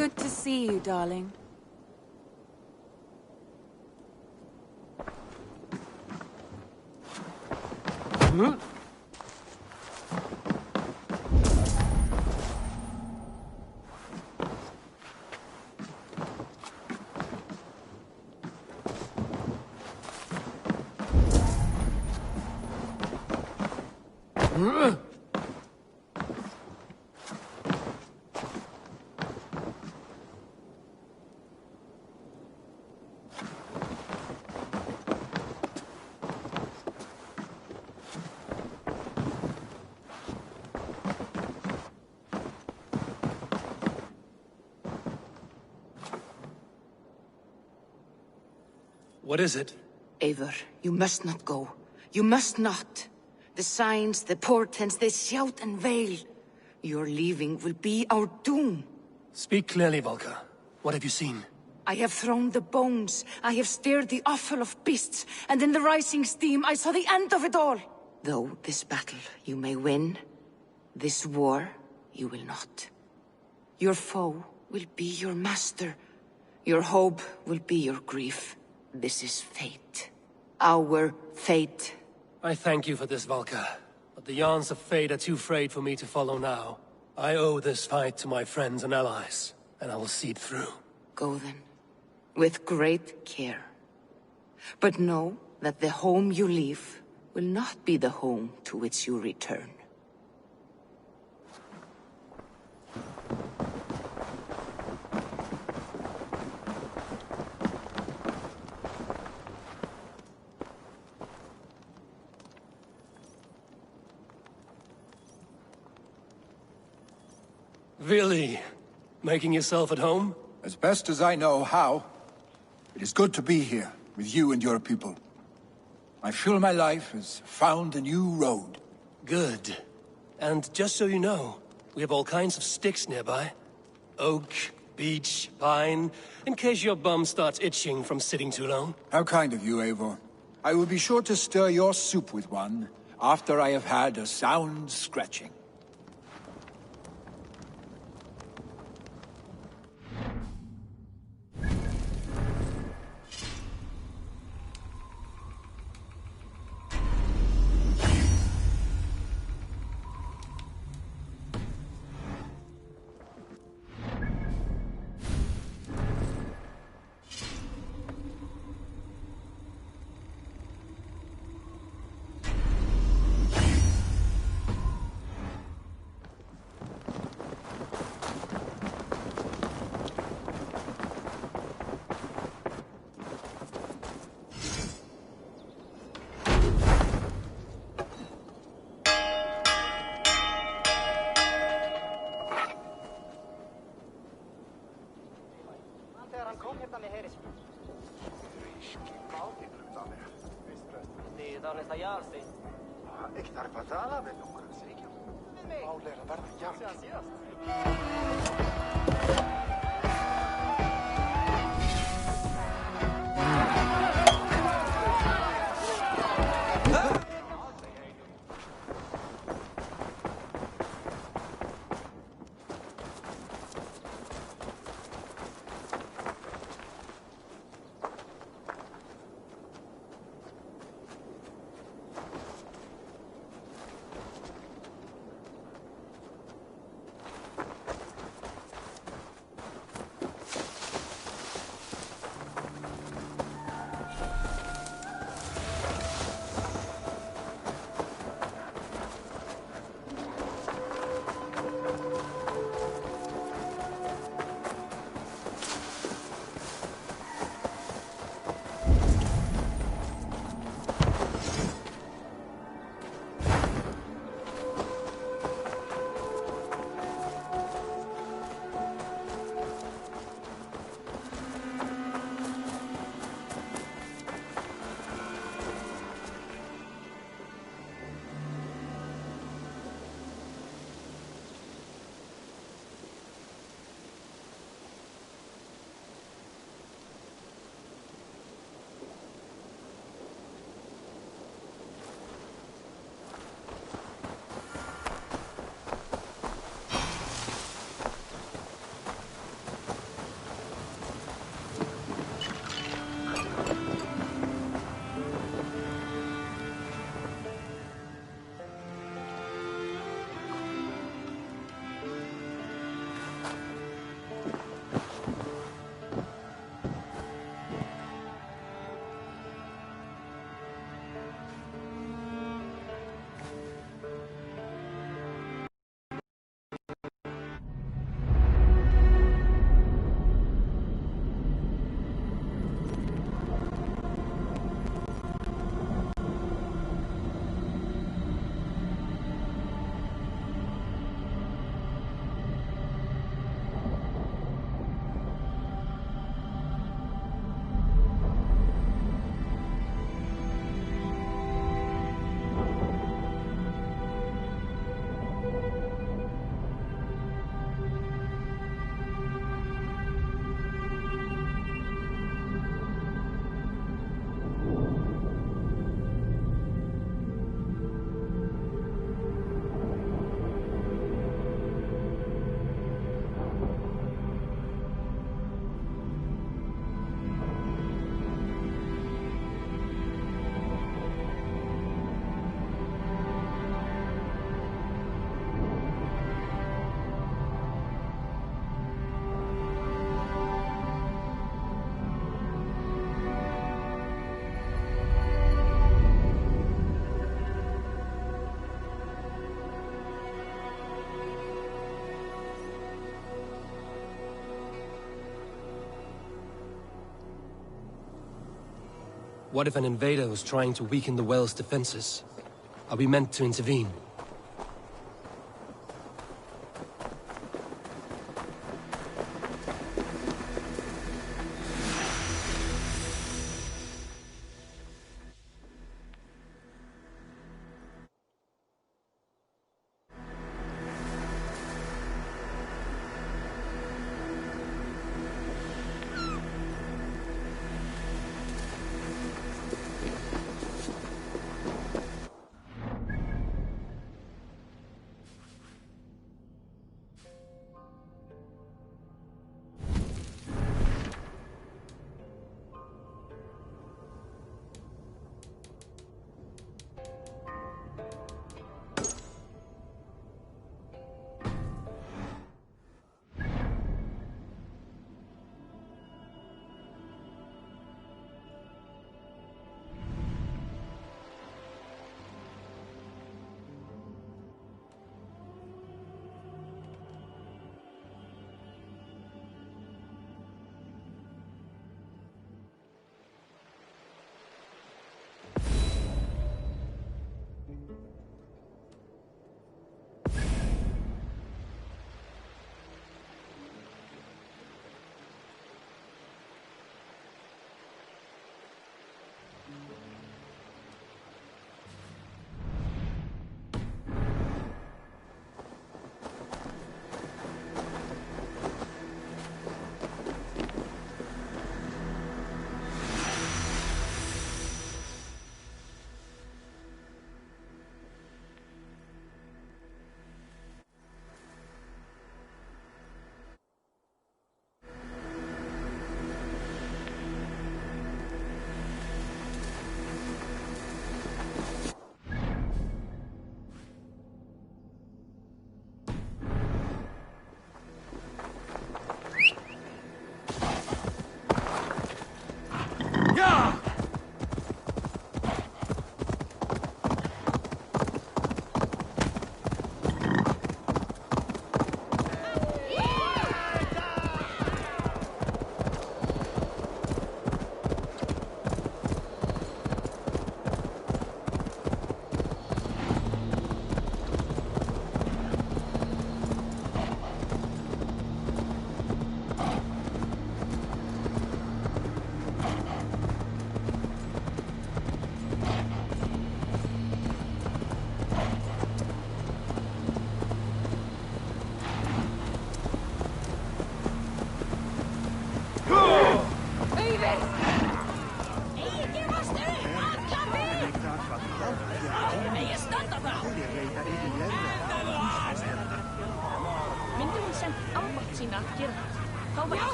Good to see you, darling. What is it? Eivor, you must not go. You must not. The signs, the portents, they shout and wail. Your leaving will be our doom. Speak clearly, Volker. What have you seen? I have thrown the bones. I have stirred the offal of beasts. And in the rising steam, I saw the end of it all. Though this battle you may win, this war you will not. Your foe will be your master. Your hope will be your grief. This is fate. Our fate. I thank you for this, Volker. But the yarns of fate are too frayed for me to follow now. I owe this fight to my friends and allies, and I will see it through. Go then. With great care. But know that the home you leave will not be the home to which you return. Really? Making yourself at home? As best as I know how. It is good to be here, with you and your people. I feel my life has found a new road. Good. And just so you know, we have all kinds of sticks nearby. Oak, beech, pine, in case your bum starts itching from sitting too long. How kind of you, Eivor. I will be sure to stir your soup with one, after I have had a sound scratching. What if an invader was trying to weaken the well's defenses? Are we meant to intervene?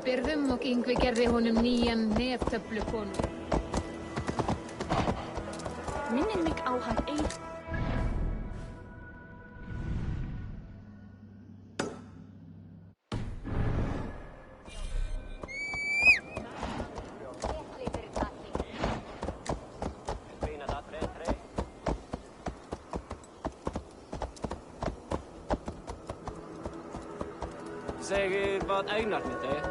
Byrðum og Yngvi gerði honum nýjan neftöflukonung. Minnir mig á hann Eivor. Säger vad Einar med det.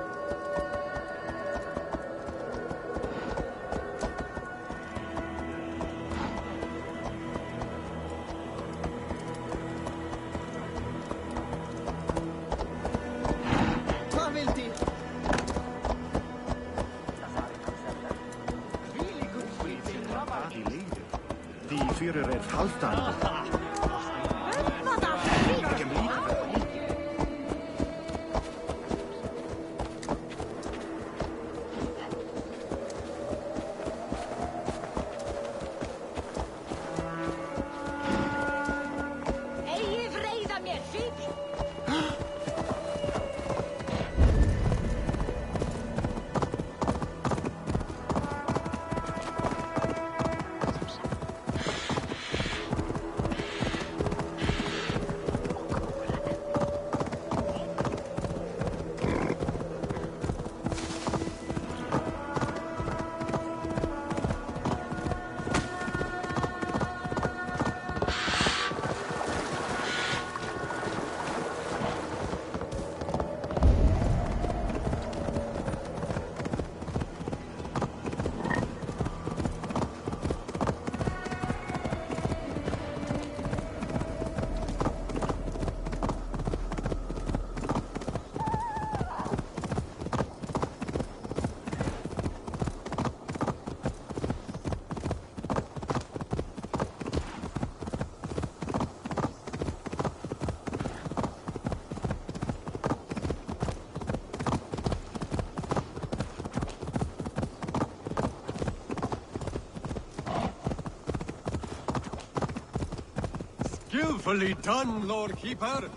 Skillfully done, Lord Keeper.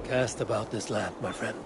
Cast about this land, my friend.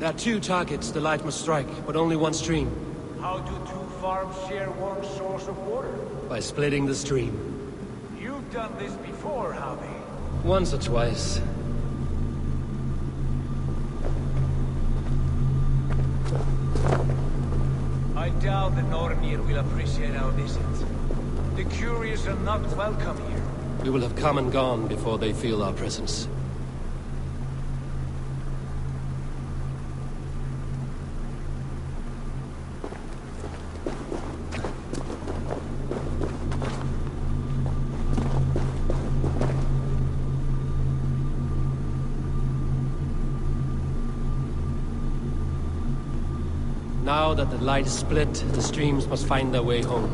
There are two targets the light must strike, but only one stream. How do two farms share one source of water? By splitting the stream. You've done this before, Javi. Once or twice. I doubt the Normir will appreciate our visit. The curious are not welcome here. We will have come and gone before they feel our presence. Now that the light is split, the streams must find their way home.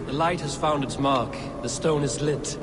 The light has found its mark. The stone is lit.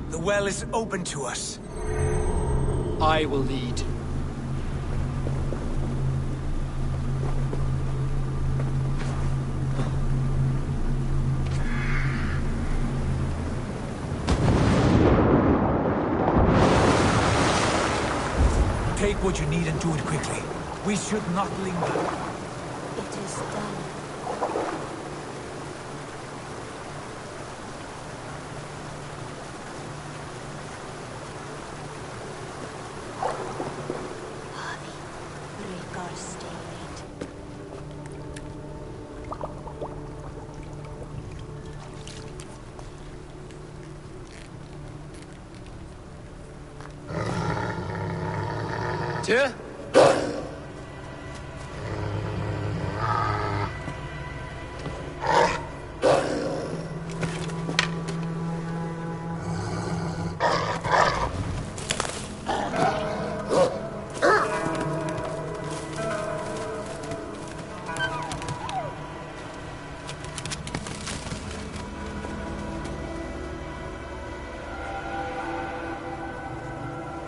The well is open to us. I will lead. Take what you need and do it quickly. We should not linger. It is done. Tyr?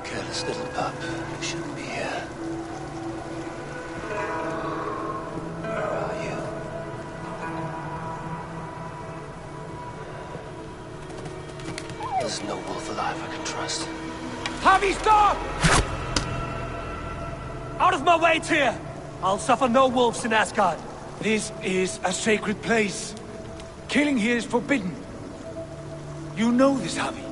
Careless little pup. You shouldn't be here. Where are you? There's no wolf alive I can trust. Javi, stop! Out of my way, Tyr! I'll suffer no wolves in Asgard. This is a sacred place. Killing here is forbidden. You know this, Javi.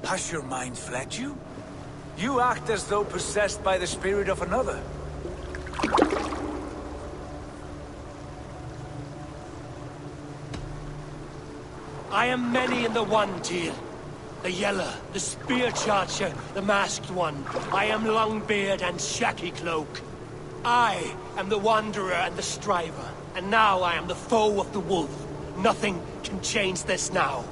Has your mind fled you? You act as though possessed by the spirit of another. I am many in the one, Tyr. The Yeller, the Spear Charger, the Masked One. I am Longbeard and Shaky Cloak. I am the Wanderer and the Striver. And now I am the foe of the Wolf. Nothing can change this now.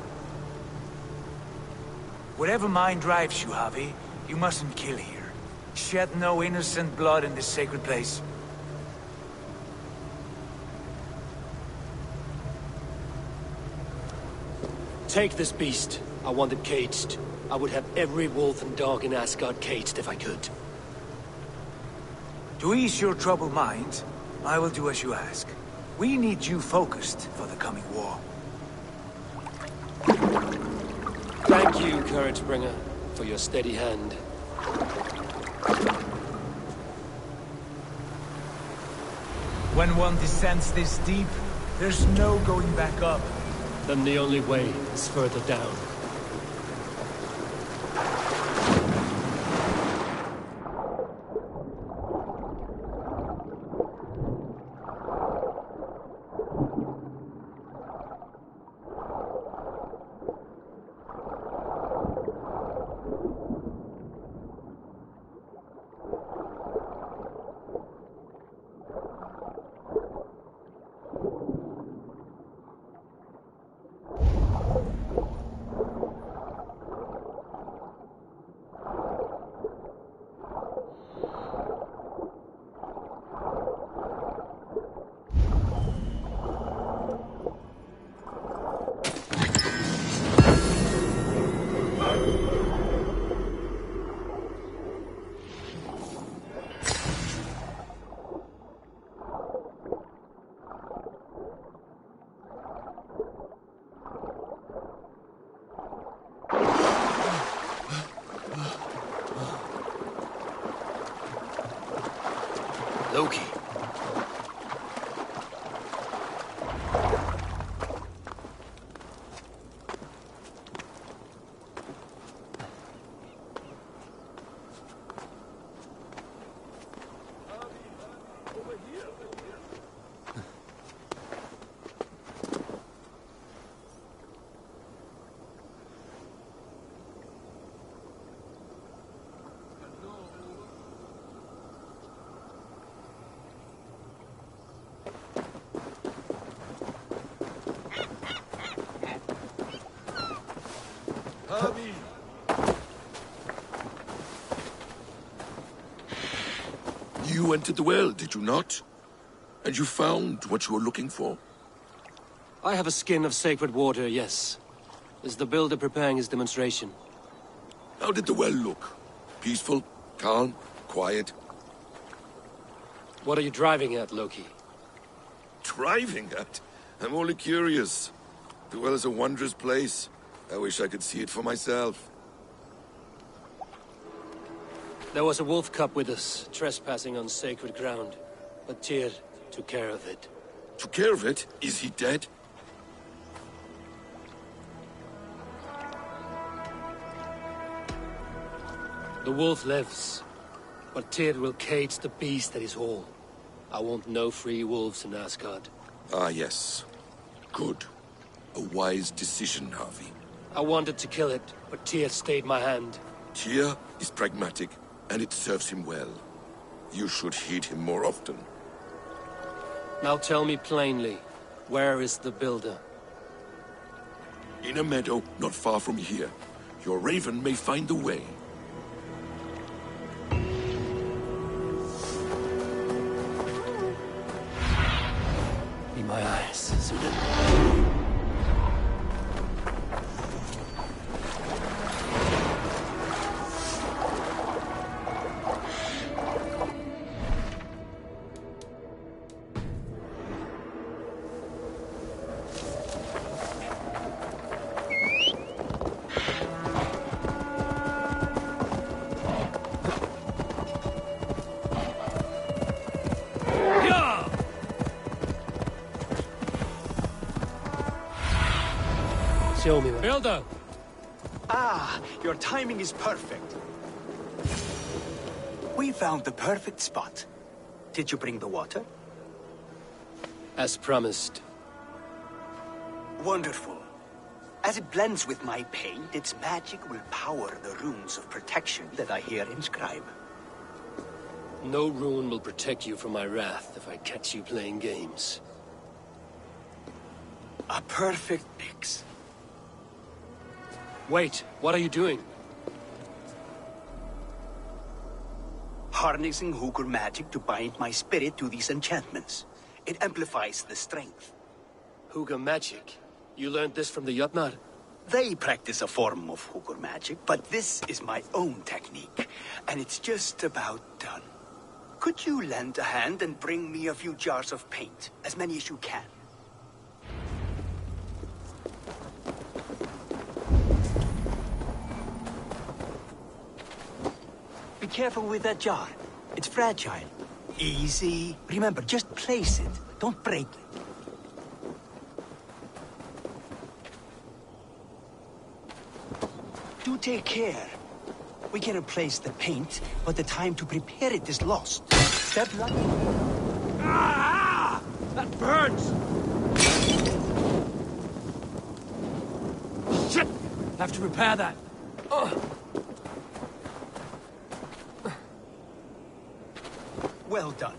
Whatever mind drives you, Javi, you mustn't kill here. Shed no innocent blood in this sacred place. Take this beast. I want it caged. I would have every wolf and dog in Asgard caged if I could. To ease your troubled mind, I will do as you ask. We need you focused for the coming war. Thank you, Couragebringer, for your steady hand. When one descends this deep, there's no going back up. Then the only way is further down. You entered the well, did you not? And you found what you were looking for? I have a skin of sacred water, yes. Is the builder preparing his demonstration? How did the well look? Peaceful? Calm? Quiet? What are you driving at, Loki? Driving at? I'm only curious. The well is a wondrous place. I wish I could see it for myself. There was a wolf cub with us, trespassing on sacred ground. But Tyr took care of it. Took care of it? Is he dead? The wolf lives, but Tyr will cage the beast at his hall. I want no free wolves in Asgard. Ah, yes. Good. A wise decision, Harvey. I wanted to kill it, but Tyr stayed my hand. Tyr is pragmatic, and it serves him well. You should heed him more often. Now tell me plainly, where is the builder? In a meadow not far from here. Your raven may find the way. Be my eyes, Sudan. Show me, builder. Ah, your timing is perfect. We found the perfect spot. Did you bring the water? As promised. Wonderful. As it blends with my paint, its magic will power the runes of protection that I here inscribe. No rune will protect you from my wrath if I catch you playing games. A perfect mix. Wait, what are you doing? Harnessing Hooker magic to bind my spirit to these enchantments. It amplifies the strength. Hooker magic? You learned this from the Jotnar? They practice a form of Hooker magic, but this is my own technique, and it's just about done. Could you lend a hand and bring me a few jars of paint? As many as you can. Be careful with that jar. It's fragile. Easy. Remember, just place it. Don't break it. Do take care. We can replace the paint, but the time to prepare it is lost. Step right. Ah! That burns! Shit! Have to repair that. Well done.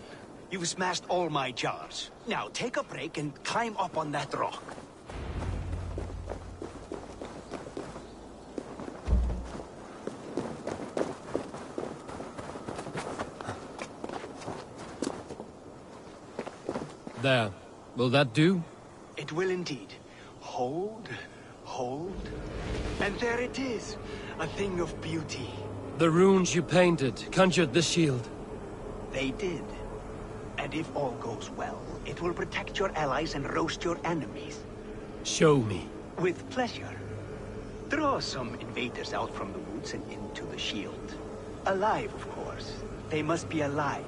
You've smashed all my jars. Now take a break and climb up on that rock. There. Will that do? It will indeed. Hold, hold, and there it is. A thing of beauty. The runes you painted conjured this shield. They did. And if all goes well, it will protect your allies and roast your enemies. Show me. With pleasure. Draw some invaders out from the woods and into the shield. Alive, of course. They must be alive.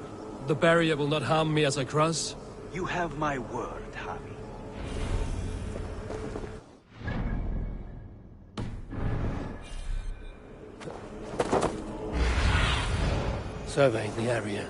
The barrier will not harm me as I cross? You have my word, Harvey. Surveying the area.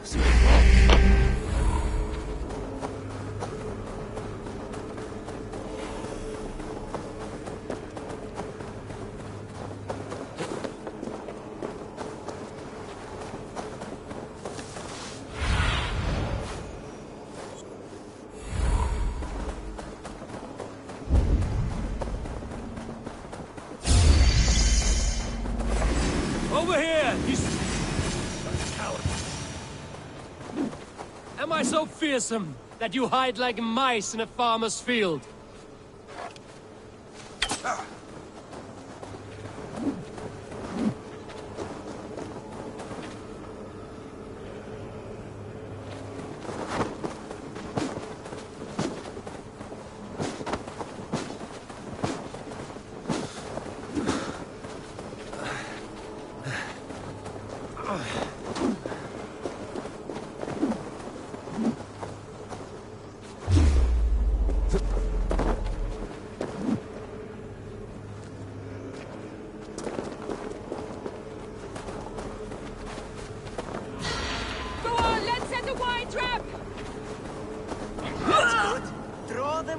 Over here! He's... coward. fearsome that you hide like mice in a farmer's field.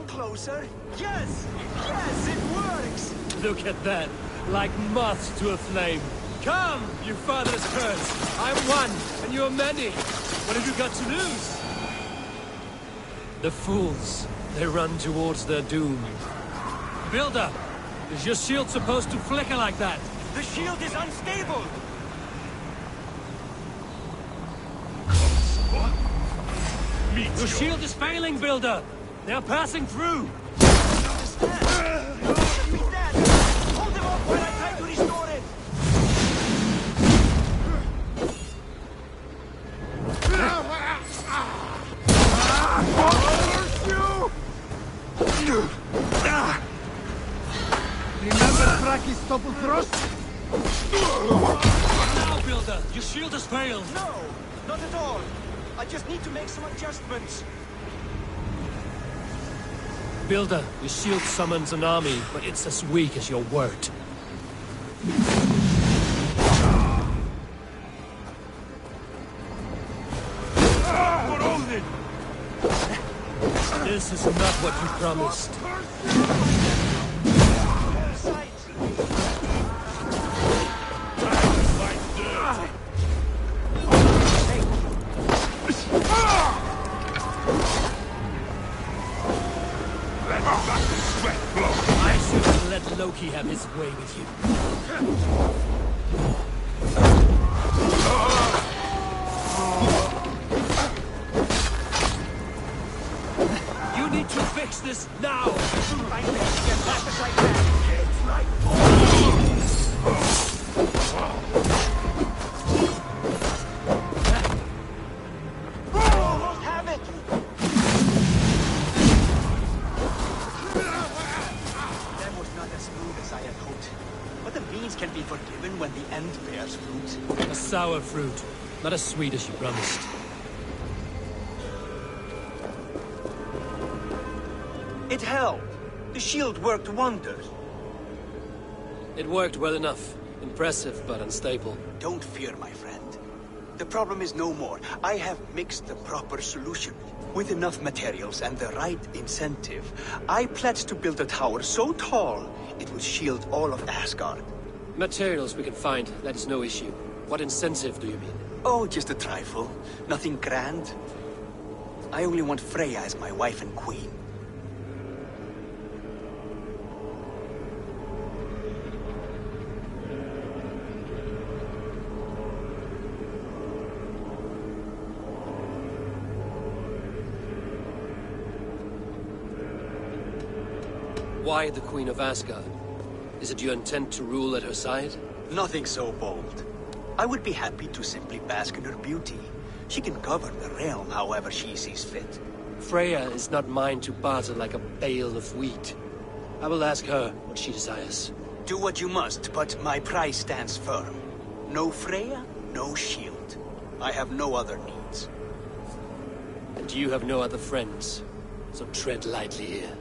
Closer? Yes! Yes, it works! Look at that, like moths to a flame. Come, you fatherless curse! I'm one, and you're many. What have you got to lose? The fools, they run towards their doom. Builder, is your shield supposed to flicker like that? The shield is unstable! Your shield is failing, Builder! They're passing through! Understand? Be dead! Hold them off while I try to restore it! Remember Fraki's double thrust? Now, Builder! Your shield has failed! No! Not at all! I just need to make some adjustments. Builder, your shield summons an army, but it's as weak as your word. This is not what you promised. I should have let Loki have his way with you. You need to fix this now! I need to get back as I can. It's like almost have it! That was not as smooth as I had hoped. But the means can be forgiven when the end bears fruit. A sour fruit, not as sweet as you promised. It held. The shield worked wonders. It worked well enough. Impressive, but unstable. Don't fear, my friend. The problem is no more. I have mixed the proper solution. With enough materials and the right incentive, I pledge to build a tower so tall, it will shield all of Asgard. Materials we can find, that is no issue. What incentive do you mean? Oh, just a trifle. Nothing grand. I only want Freya as my wife and queen. Why the Queen of Asgard? Is it your intent to rule at her side? Nothing so bold. I would be happy to simply bask in her beauty. She can govern the realm however she sees fit. Freya is not mine to barter like a bale of wheat. I will ask her what she desires. Do what you must, but my price stands firm. No Freya, no shield. I have no other needs. And you have no other friends, so tread lightly here.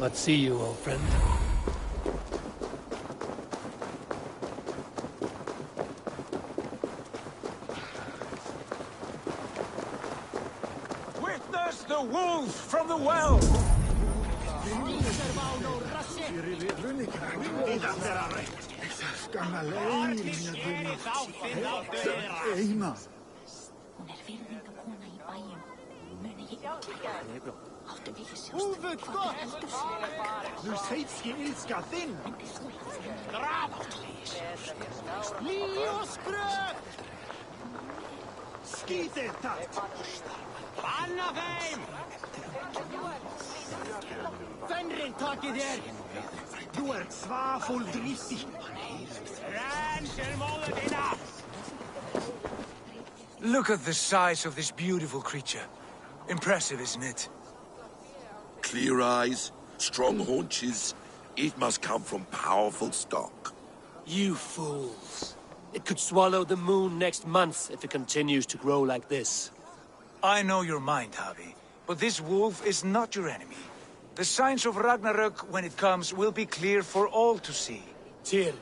Let's see you, old friend. the wolf from the well! Húfud gott! Nu seitski ilska þinn! Lí og skröp! Skítið það! Banna þeim! Fenrin takið þér! Þú ert svafúl drísi! Rensel móður þína! Look at the size of this beautiful creature. Impressive, isn't it? Clear eyes, strong haunches. It must come from powerful stock. You fools. It could swallow the moon next month if it continues to grow like this. I know your mind, Javi, but this wolf is not your enemy. The signs of Ragnarök, when it comes, will be clear for all to see. Tyr,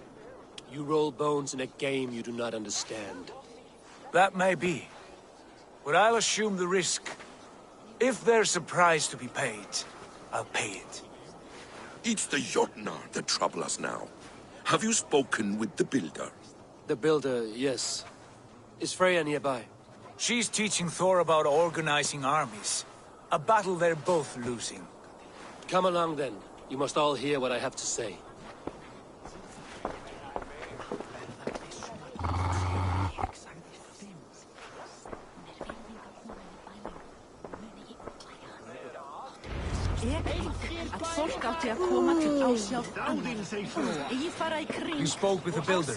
you roll bones in a game you do not understand. That may be, but I'll assume the risk. If there's a price to be paid, I'll pay it. It's the Jotnar that trouble us now. Have you spoken with the builder? The builder, yes. Is Freya nearby? She's teaching Thor about organizing armies. A battle they're both losing. Come along then. You must all hear what I have to say. You spoke with the builder.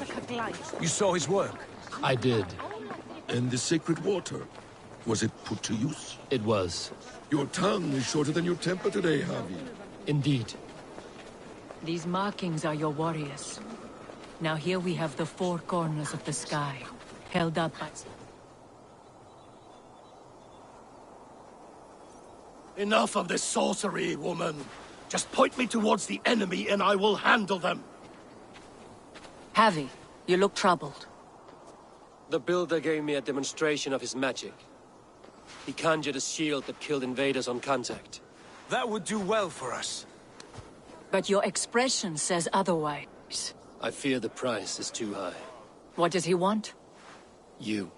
You saw his work. I did. And the sacred water, was it put to use? It was. Your tongue is shorter than your temper today, Javi. Indeed. These markings are your warriors. Now here we have the four corners of the sky, held up by... Enough of this sorcery, woman. Just point me towards the enemy and I will handle them. Javi, you look troubled. The builder gave me a demonstration of his magic. He conjured a shield that killed invaders on contact. That would do well for us. But your expression says otherwise. I fear the price is too high. What does he want? You.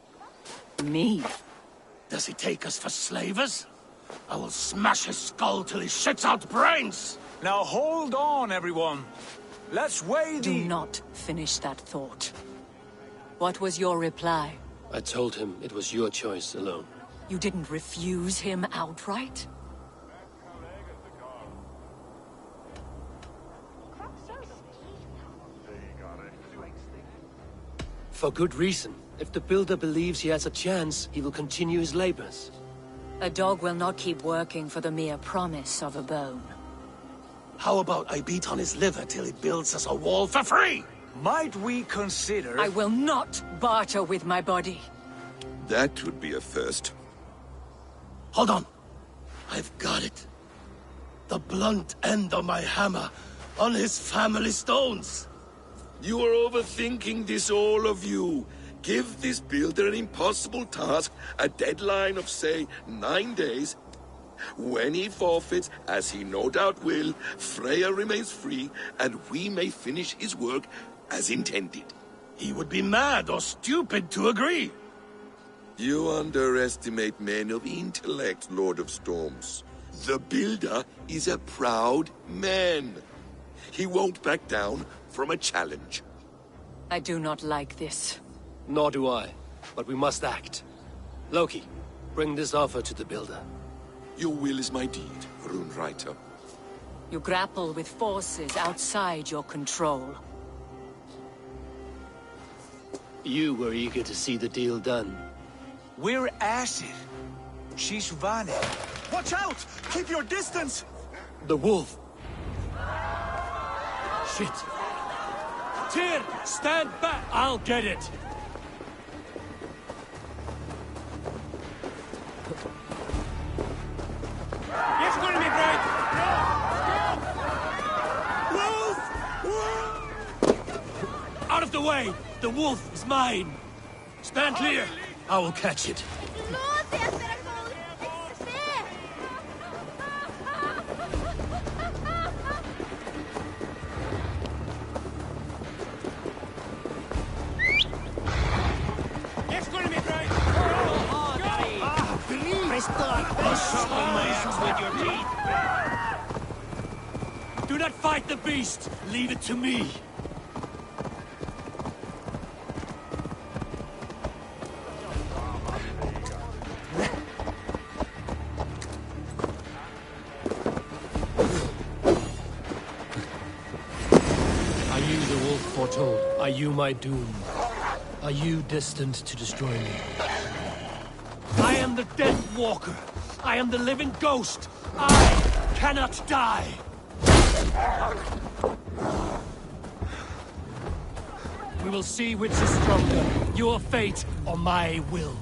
Me? Does he take us for slavers? I will smash his skull till he shits out brains! Now hold on, everyone. Let's weigh the... Do not finish that thought. What was your reply? I told him it was your choice alone. You didn't refuse him outright? For good reason. If the builder believes he has a chance, he will continue his labors. A dog will not keep working for the mere promise of a bone. How about I beat on his liver till he builds us a wall for free? Might we consider... I will not barter with my body. That would be a first. Hold on. I've got it. The blunt end of my hammer on his family stones. You are overthinking this, all of you. Give this builder an impossible task, a deadline of, say, 9 days. When he forfeits, as he no doubt will, Freya remains free, and we may finish his work as intended. He would be mad or stupid to agree. You underestimate men of intellect, Lord of Storms. The builder is a proud man. He won't back down from a challenge. I do not like this. Nor do I, but we must act. Loki, bring this offer to the builder. Your will is my deed, Runewriter. You grapple with forces outside your control. You were eager to see the deal done. We're acid. She's Vane. Watch out! Keep your distance! The wolf! Shit! Tyr, stand back! I'll get it! Yes, gonna be bright! Wolf! Out of the way! The wolf is mine! Stand clear! I will catch it. this blood, with your teeth. Do not fight the beast. Leave it to me. Are you the wolf foretold? Are you my doom? Are you destined to destroy me? I am the Death Walker. I am the living ghost. I cannot die. We will see which is stronger, your fate or my will.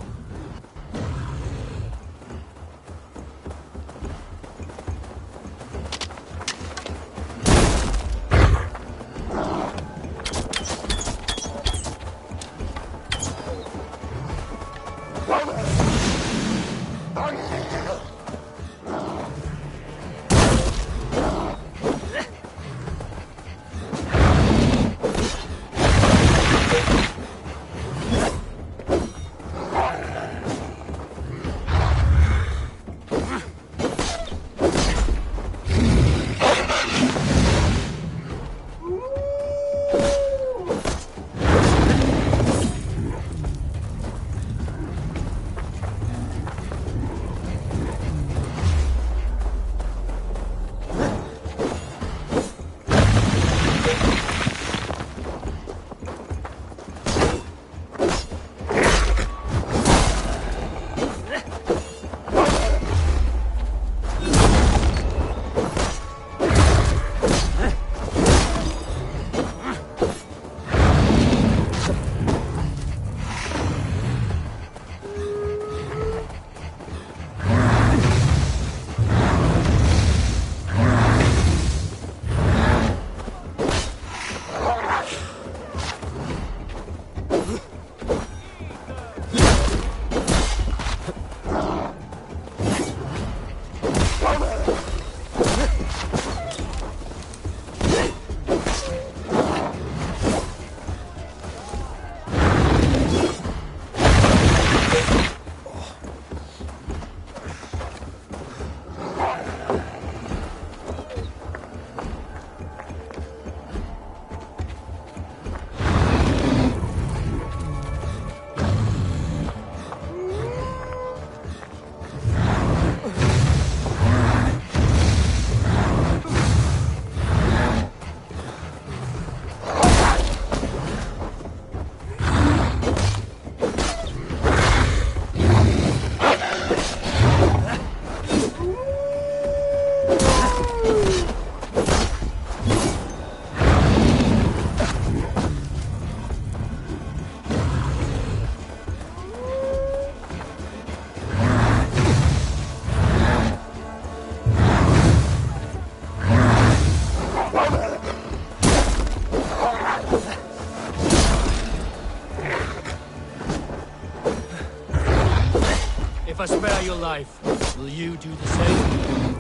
If I spare your life, will you do the same?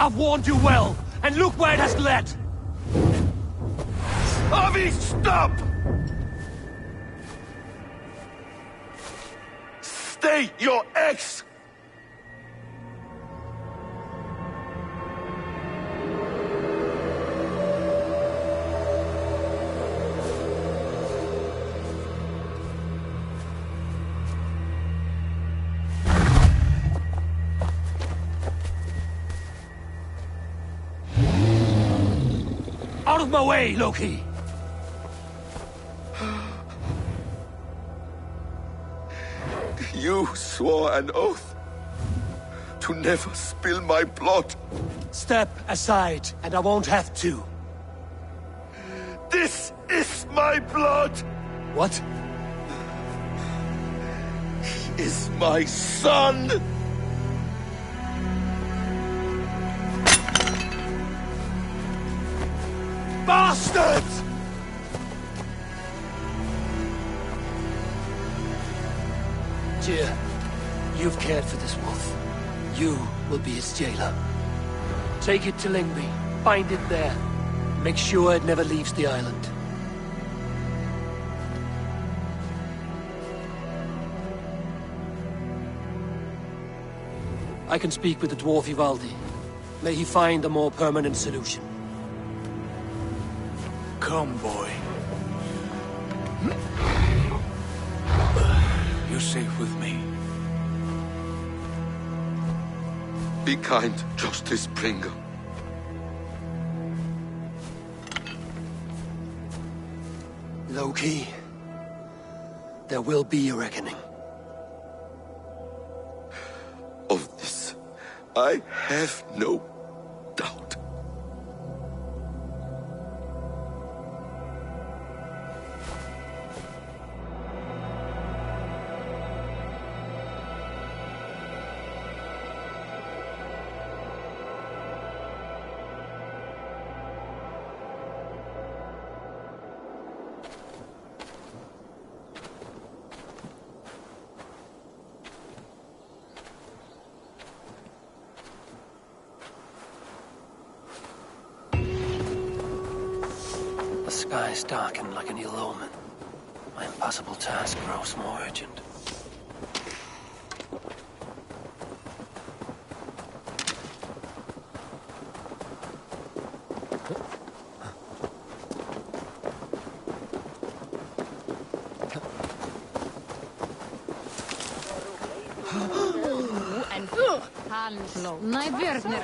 I've warned you well, and look where it has led! Avi, stop! Stay your ex! Out of my way, Loki! You swore an oath to never spill my blood. Step aside, and I won't have to. This is my blood! What? He is my son! bastards! Tyr, you've cared for this wolf. You will be its jailer. Take it to Lingby, bind it there. Make sure it never leaves the island. I can speak with the dwarf Ivaldi. May he find a more permanent solution. Come, boy. You're safe with me. Be kind, Justice Bringer. Loki, there will be a reckoning. Of this, I have no doubt. The skies darken like an ill omen. My impossible task grows more urgent. Nej, Björkner.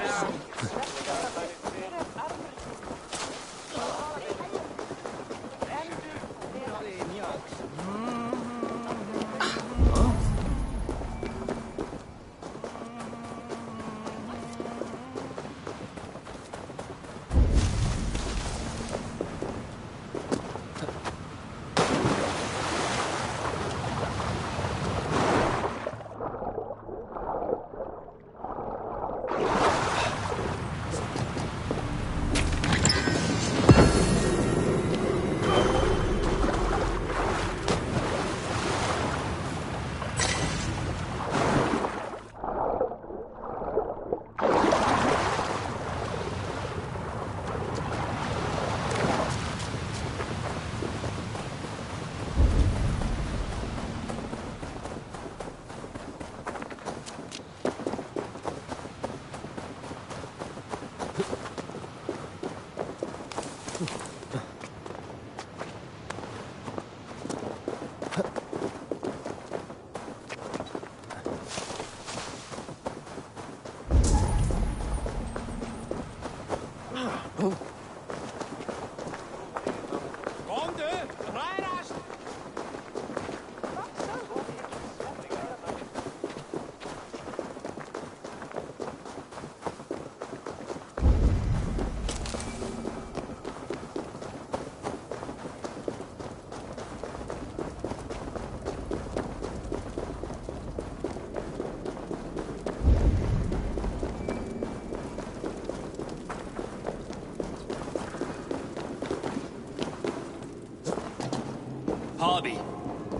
Harvey,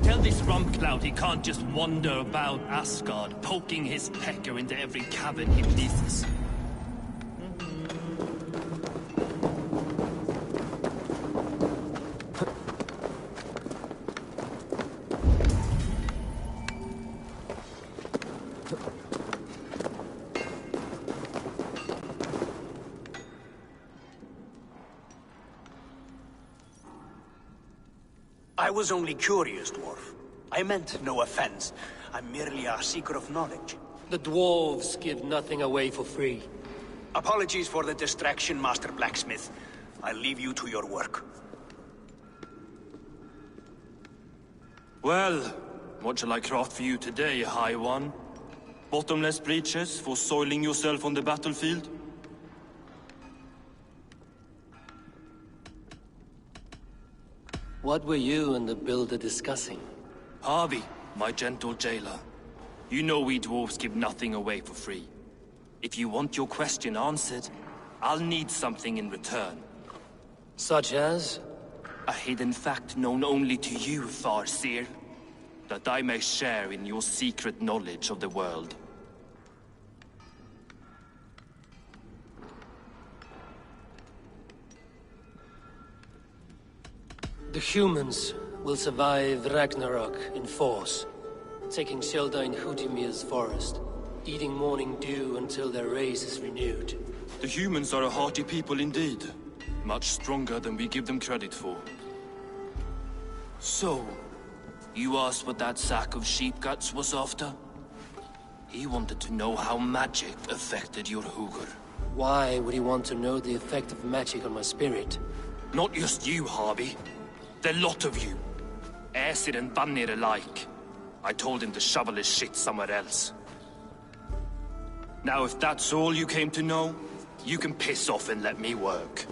tell this Rumpcloud he can't just wander about Asgard, poking his pecker into every cabin he pleases. I was only curious, dwarf. I meant no offense. I'm merely a seeker of knowledge. The dwarves give nothing away for free. Apologies for the distraction, Master Blacksmith. I'll leave you to your work. Well, what shall I craft for you today, High One? Bottomless breeches for soiling yourself on the battlefield? What were you and the builder discussing? Harvey, my gentle jailer. You know we dwarves give nothing away for free. If you want your question answered, I'll need something in return. Such as? A hidden fact known only to you, Farseer. That I may share in your secret knowledge of the world. The humans will survive Ragnarok in force, taking shelter in Hutimir's forest, eating morning dew until their race is renewed. The humans are a hearty people indeed. Much stronger than we give them credit for. So, you asked what that sack of sheep guts was after? He wanted to know how magic affected your Hugr. Why would he want to know the effect of magic on my spirit? Not just you, Harvey. The lot of you. Aesir and Vanir alike. I told him to shovel his shit somewhere else. Now if that's all you came to know, you can piss off and let me work.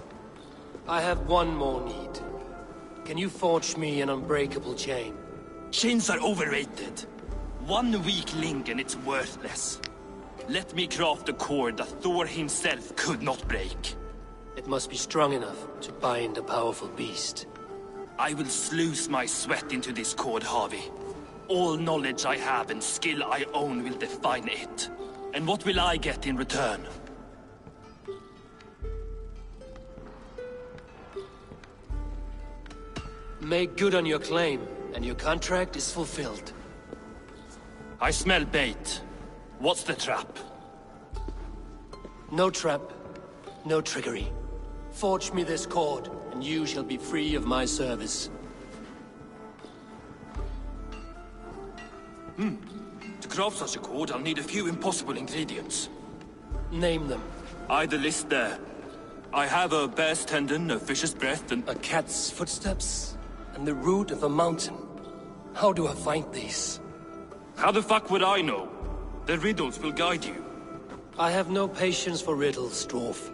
I have one more need. Can you forge me an unbreakable chain? Chains are overrated. One weak link and it's worthless. Let me craft a cord that Thor himself could not break. It must be strong enough to bind a powerful beast. I will sluice my sweat into this cord, Harvey. All knowledge I have and skill I own will define it. And what will I get in return? Make good on your claim, and your contract is fulfilled. I smell bait. What's the trap? No trap, no trickery. Forge me this cord, and you shall be free of my service. To craft such a cord, I'll need a few impossible ingredients. Name them. The list there. I have a bear's tendon, a fish's breath, and... A cat's footsteps, and the root of a mountain. How do I find these? How the fuck would I know? The riddles will guide you. I have no patience for riddles, dwarf.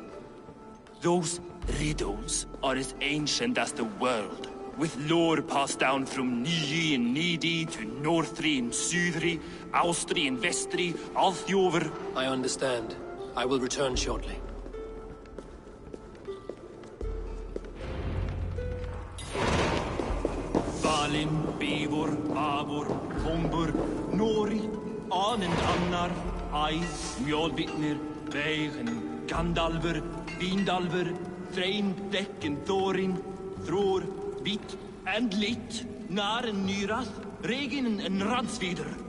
Those riddles are as ancient as the world, with lore passed down from Niji and Nidi to Northri and Sudri, Austri and Vestri, Althjover. I understand. I will return shortly. Valin, Beivor, Avor, Vombur, Nori, Anand Annar, Ais, Mjolvitnir, Veigen, Gandalver, Vindalver, Threin, Deck and Thorin, Thror, Vit and Lit, Nar and Nyrath, Regin and Radsvider.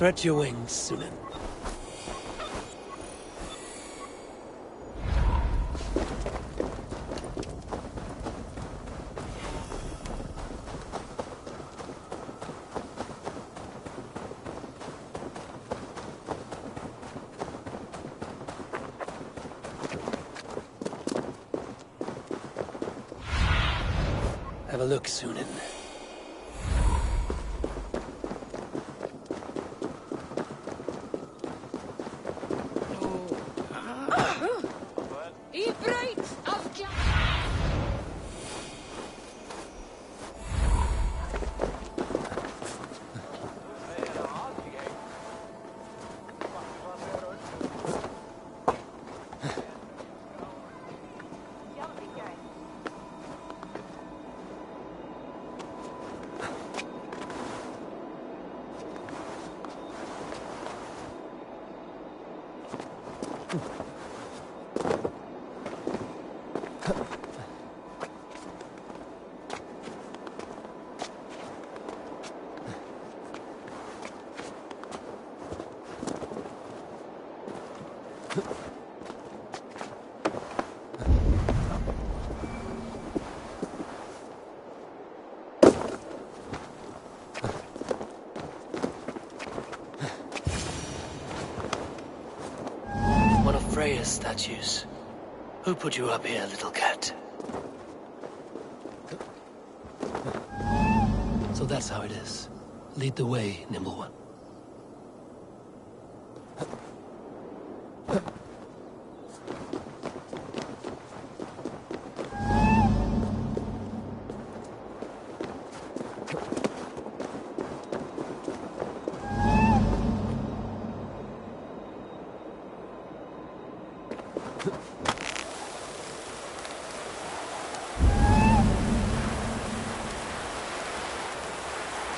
Stretch your wings, Sunan. Have a look, Sunan. Freya's statues. Who put you up here, little cat? So that's how it is. Lead the way, nimble one.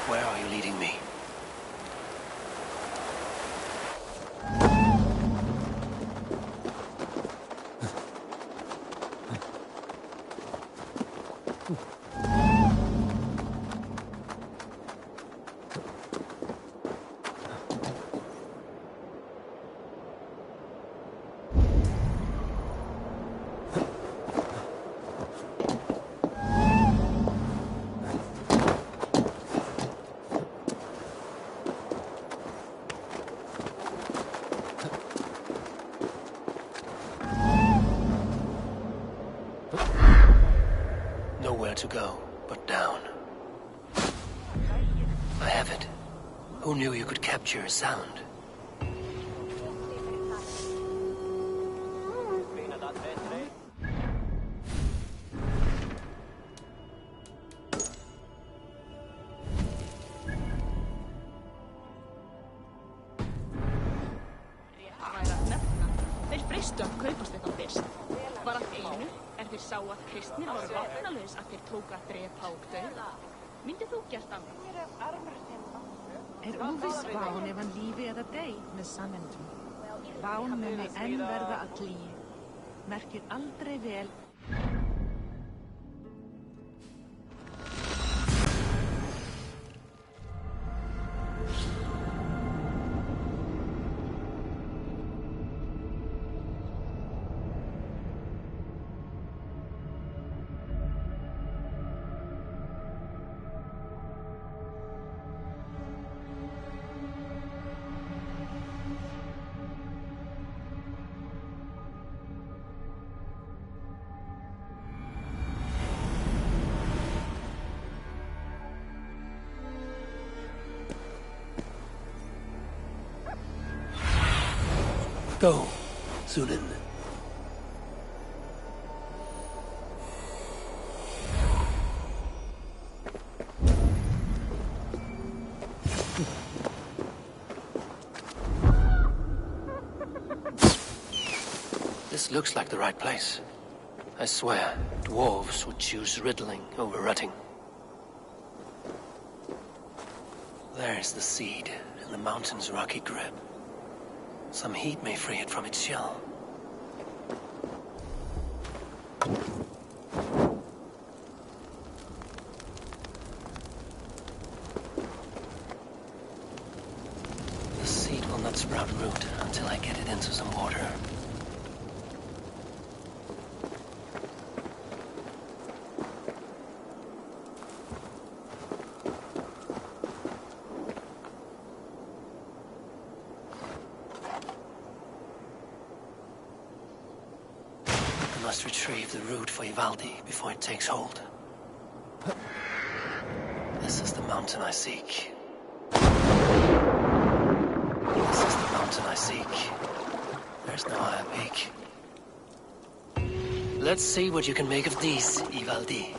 Where are you leading me? Nowhere to go but down. I have it. Who knew you could capture a sound? Þeir fristu að kaupast þetta fyrst. Var allt einu, þeir sá að kristnir voru vopnalaus að þeir tóku að drepa og dauða. Myndið þú gert annað? Óviss ván ef hann lífi eða dey með sannendum. Ván muni enn verða að lígi. Merkir aldrei vel. Go, Sunan. This looks like the right place. I swear, dwarves would choose riddling over rutting. There's the seed in the mountain's rocky grip. Some heat may free it from its shell. get it into some water. I must retrieve the root for Ivaldi before it takes hold. This is the mountain I seek. This is the mountain I seek. There's no higher peak. Let's see what you can make of these, Ivaldi.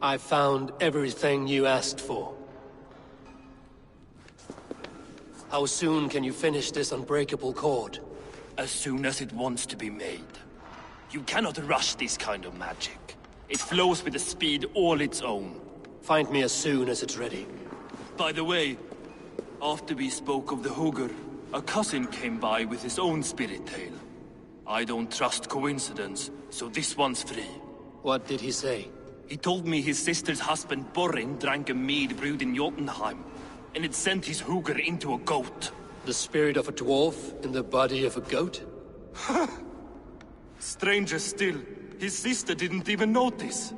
I found everything you asked for. How soon can you finish this unbreakable cord? As soon as it wants to be made. You cannot rush this kind of magic. It flows with a speed all its own. Find me as soon as it's ready. By the way, after we spoke of the Hugr, a cousin came by with his own spirit tale. I don't trust coincidence, so this one's free. What did he say? He told me his sister's husband Borin drank a mead brewed in Jotunheim, and it sent his Hugr into a goat. The spirit of a dwarf in the body of a goat? Stranger still, his sister didn't even notice.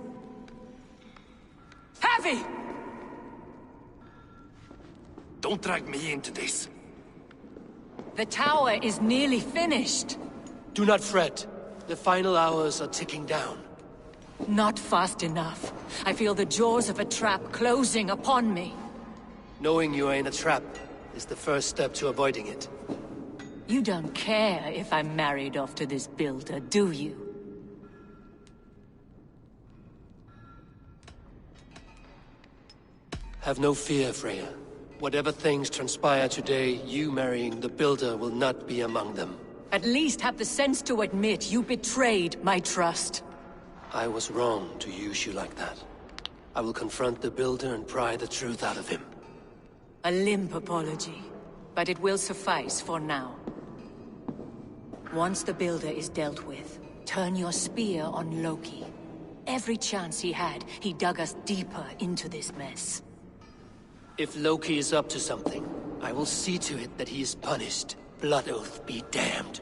Heavy! Don't drag me into this. The tower is nearly finished. Do not fret. The final hours are ticking down. Not fast enough. I feel the jaws of a trap closing upon me. Knowing you are in a trap is the first step to avoiding it. You don't care if I'm married off to this builder, do you? Have no fear, Freya. Whatever things transpire today, you marrying the builder will not be among them. At least have the sense to admit you betrayed my trust. I was wrong to use you like that. I will confront the builder and pry the truth out of him. A limp apology, but it will suffice for now. Once the builder is dealt with, turn your spear on Loki. Every chance he had, he dug us deeper into this mess. If Loki is up to something, I will see to it that he is punished. Blood Oath be damned.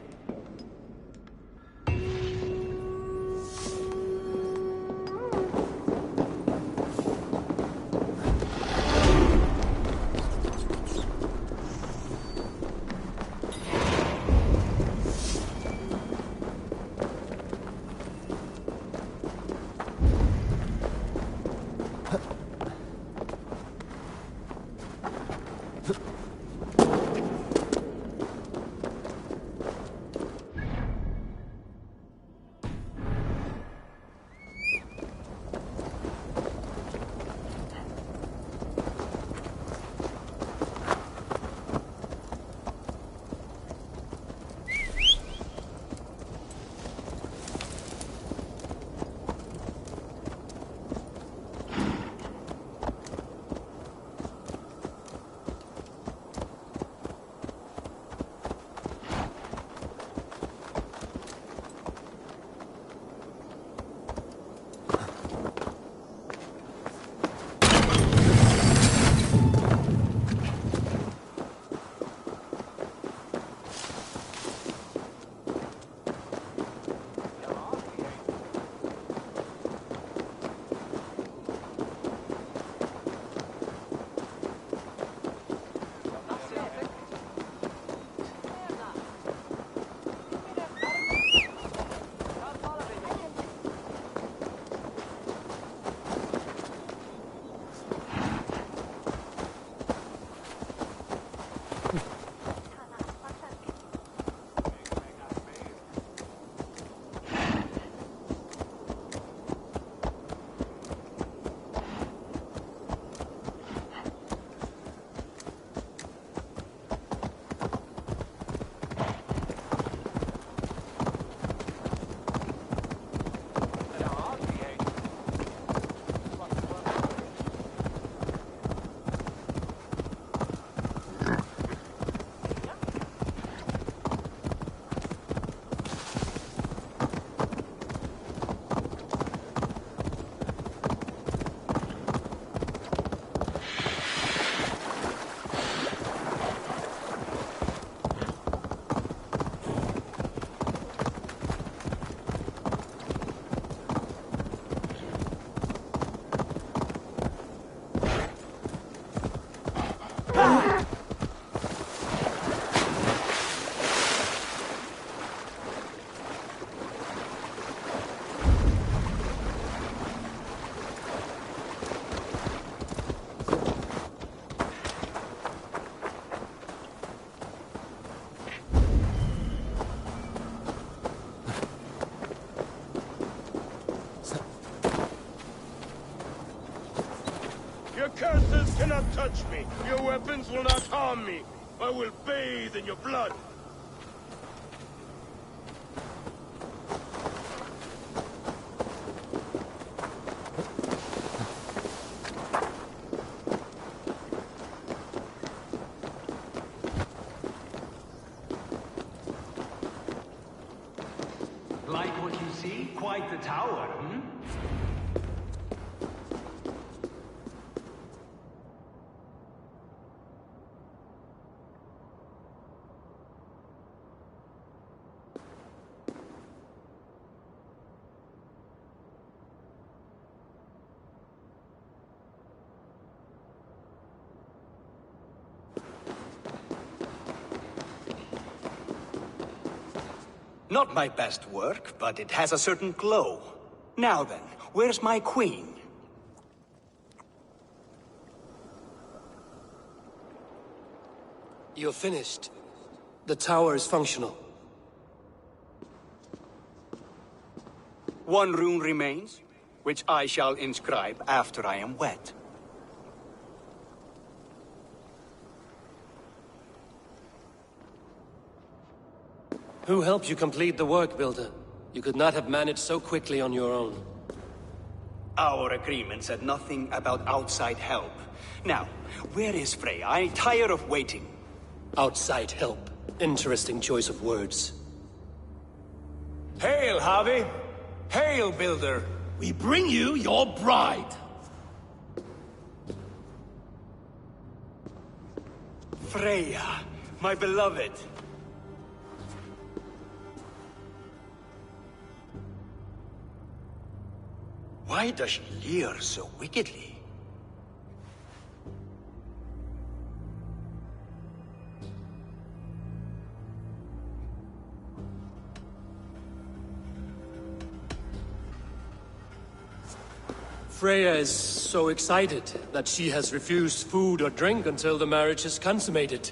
Your curses cannot touch me. Your weapons will not harm me. I will bathe in your blood. Like what you see? Quite the tower, hmm? Not my best work, but it has a certain glow. Now then, where's my queen? You're finished. The tower is functional. One rune remains, which I shall inscribe after I am wet. Who helped you complete the work, Builder? You could not have managed so quickly on your own. Our agreement said nothing about outside help. Now, where is Frey? I'm tired of waiting. Outside help. Interesting choice of words. Hail, Javi! Hail, Builder! We bring you your bride! Freya, my beloved. Why does she leer so wickedly? Freya is so excited that she has refused food or drink until the marriage is consummated.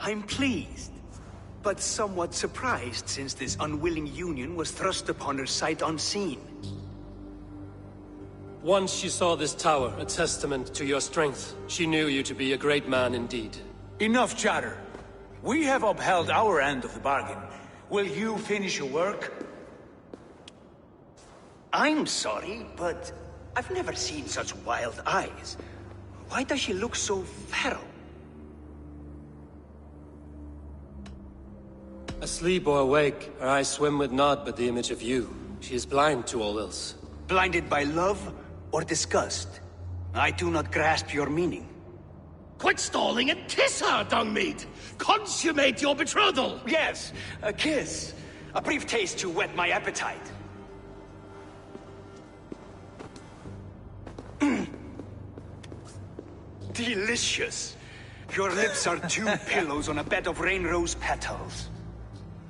I'm pleased, but somewhat surprised since this unwilling union was thrust upon her sight unseen. Once she saw this tower, a testament to your strength, she knew you to be a great man indeed. Enough chatter. We have upheld our end of the bargain. Will you finish your work? I'm sorry, but I've never seen such wild eyes. Why does she look so feral? Asleep or awake, her eyes swim with naught but the image of you. She is blind to all else. Blinded by love or disgust? I do not grasp your meaning. Quit stalling and kiss her, Dungmeat! Consummate your betrothal! Yes, a kiss. A brief taste to whet my appetite. Delicious. Your lips are two pillows on a bed of rain rose petals.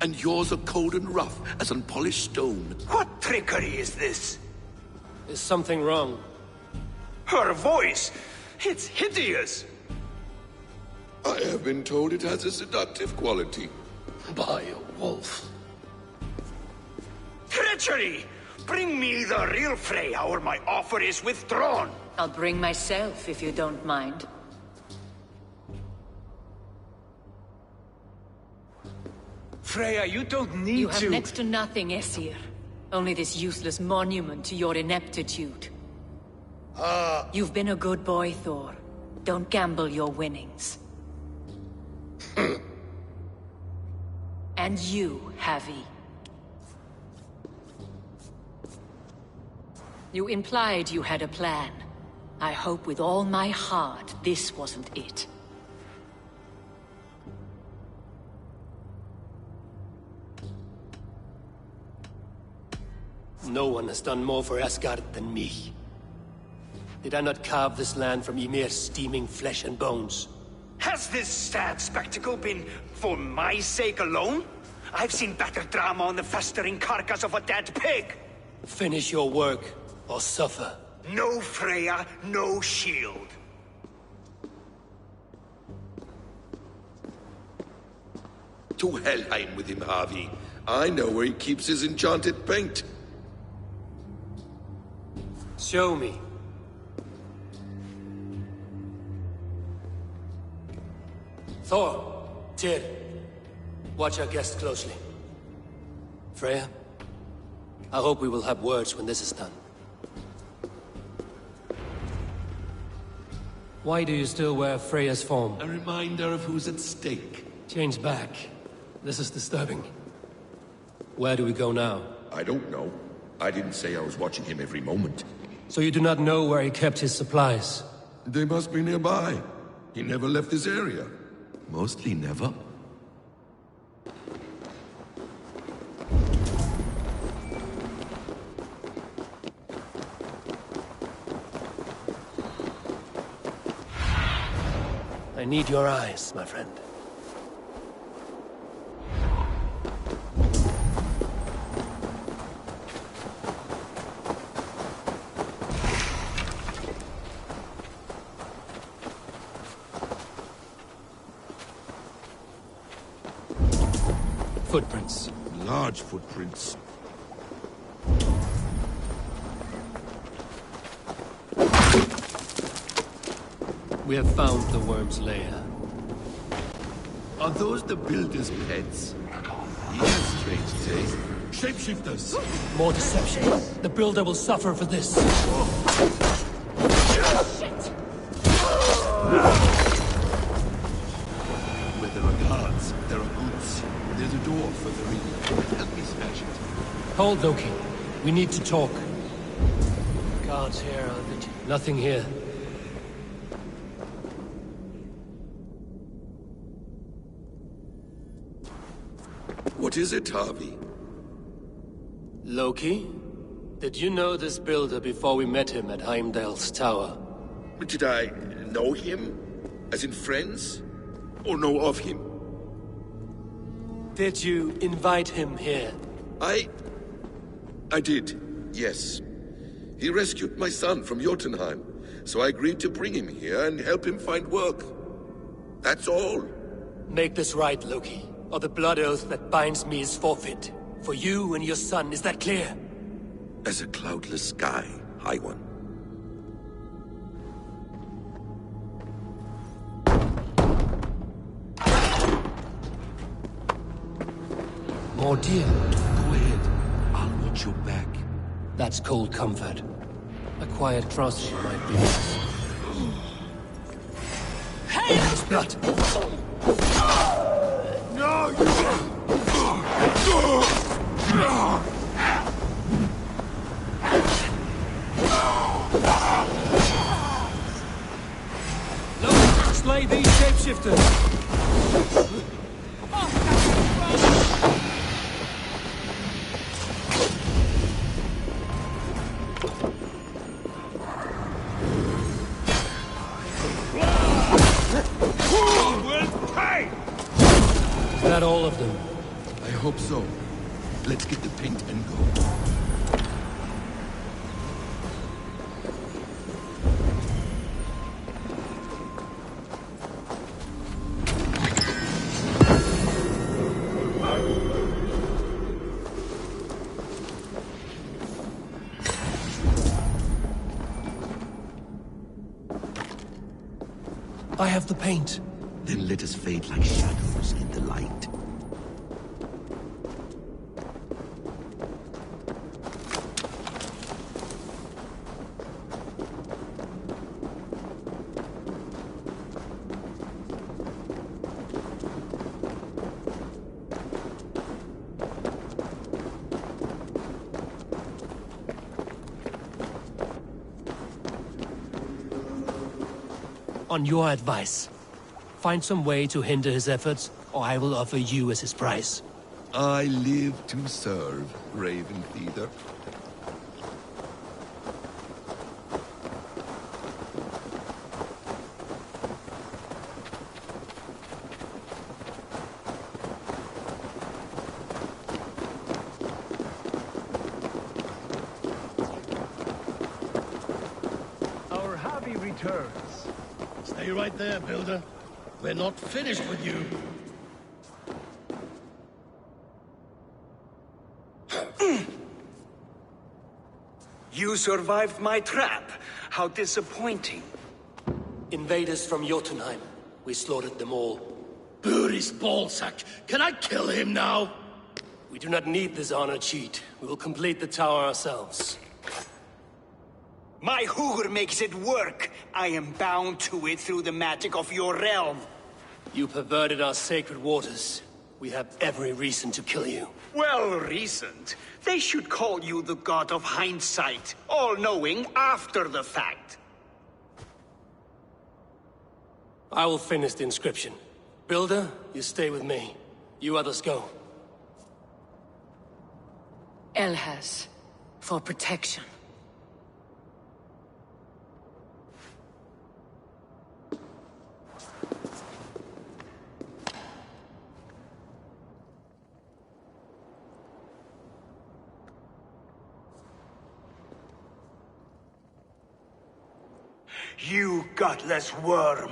And yours are cold and rough as unpolished stone. What trickery is this? Is something wrong? Her voice! It's hideous! I have been told it has a seductive quality. By a wolf. Treachery! Bring me the real Freya or my offer is withdrawn! I'll bring myself if you don't mind. Freya, you don't need You have to... next to nothing, Aesir. Only this useless monument to your ineptitude. You've been a good boy, Thor. Don't gamble your winnings. And you, Havi. You implied you had a plan. I hope with all my heart this wasn't it. No one has done more for Asgard than me. Did I not carve this land from Ymir's steaming flesh and bones? Has this sad spectacle been for my sake alone? I've seen better drama on the festering carcass of a dead pig! Finish your work, or suffer. No Freya, no shield. To Helheim with him, Harvey. I know where he keeps his enchanted paint. Show me. Thor, Tyr, watch our guest closely. Freya, I hope we will have words when this is done. Why do you still wear Freya's form? A reminder of who's at stake. Change back. This is disturbing. Where do we go now? I don't know. I didn't say I was watching him every moment. So you do not know where he kept his supplies? They must be nearby. He never left this area. Mostly never. I need your eyes, my friend. Footprints. Large footprints. We have found the worm's lair. Are those the builder's pets? He has strange taste. Shapeshifters! More deception. The builder will suffer for this. Where there are guards, there are goods. There's a door further in. Help me smash it. Hold, Loki. We need to talk. Guards here, nothing here. What is it, Harvey? Loki? Did you know this builder before we met him at Heimdall's tower? Did I know him? As in friends? Or know of him? Did you invite him here? I did, yes. He rescued my son from Jotunheim, so I agreed to bring him here and help him find work. That's all. Make this right, Loki, or the blood oath that binds me is forfeit. For you and your son, is that clear? As a cloudless sky, High One. More deer. Go ahead. I'll watch your back. That's cold comfort. A quiet cross might be nice. Hey! It's blood! No, you... Look! Slay these shapeshifters! Is that all of them? I hope so. Let's get the paint and go. I have the paint. Then let us fade like shadows in the light. On your advice, find some way to hinder his efforts, or I will offer you as his price. I live to serve, Raven Feeder. Our Javi returns. Stay right there, Builder. We're not finished with you. You survived my trap. How disappointing. Invaders from Jotunheim. We slaughtered them all. Buri's ballsack. Can I kill him now? We do not need this honor cheat. We will complete the tower ourselves. My Hugr makes it work. I am bound to it through the magic of your realm. You perverted our sacred waters. We have every reason to kill you. Well reasoned. They should call you the god of hindsight, all-knowing after the fact. I will finish the inscription. Builder, you stay with me. You others go. Elhas, for protection. You gutless worm,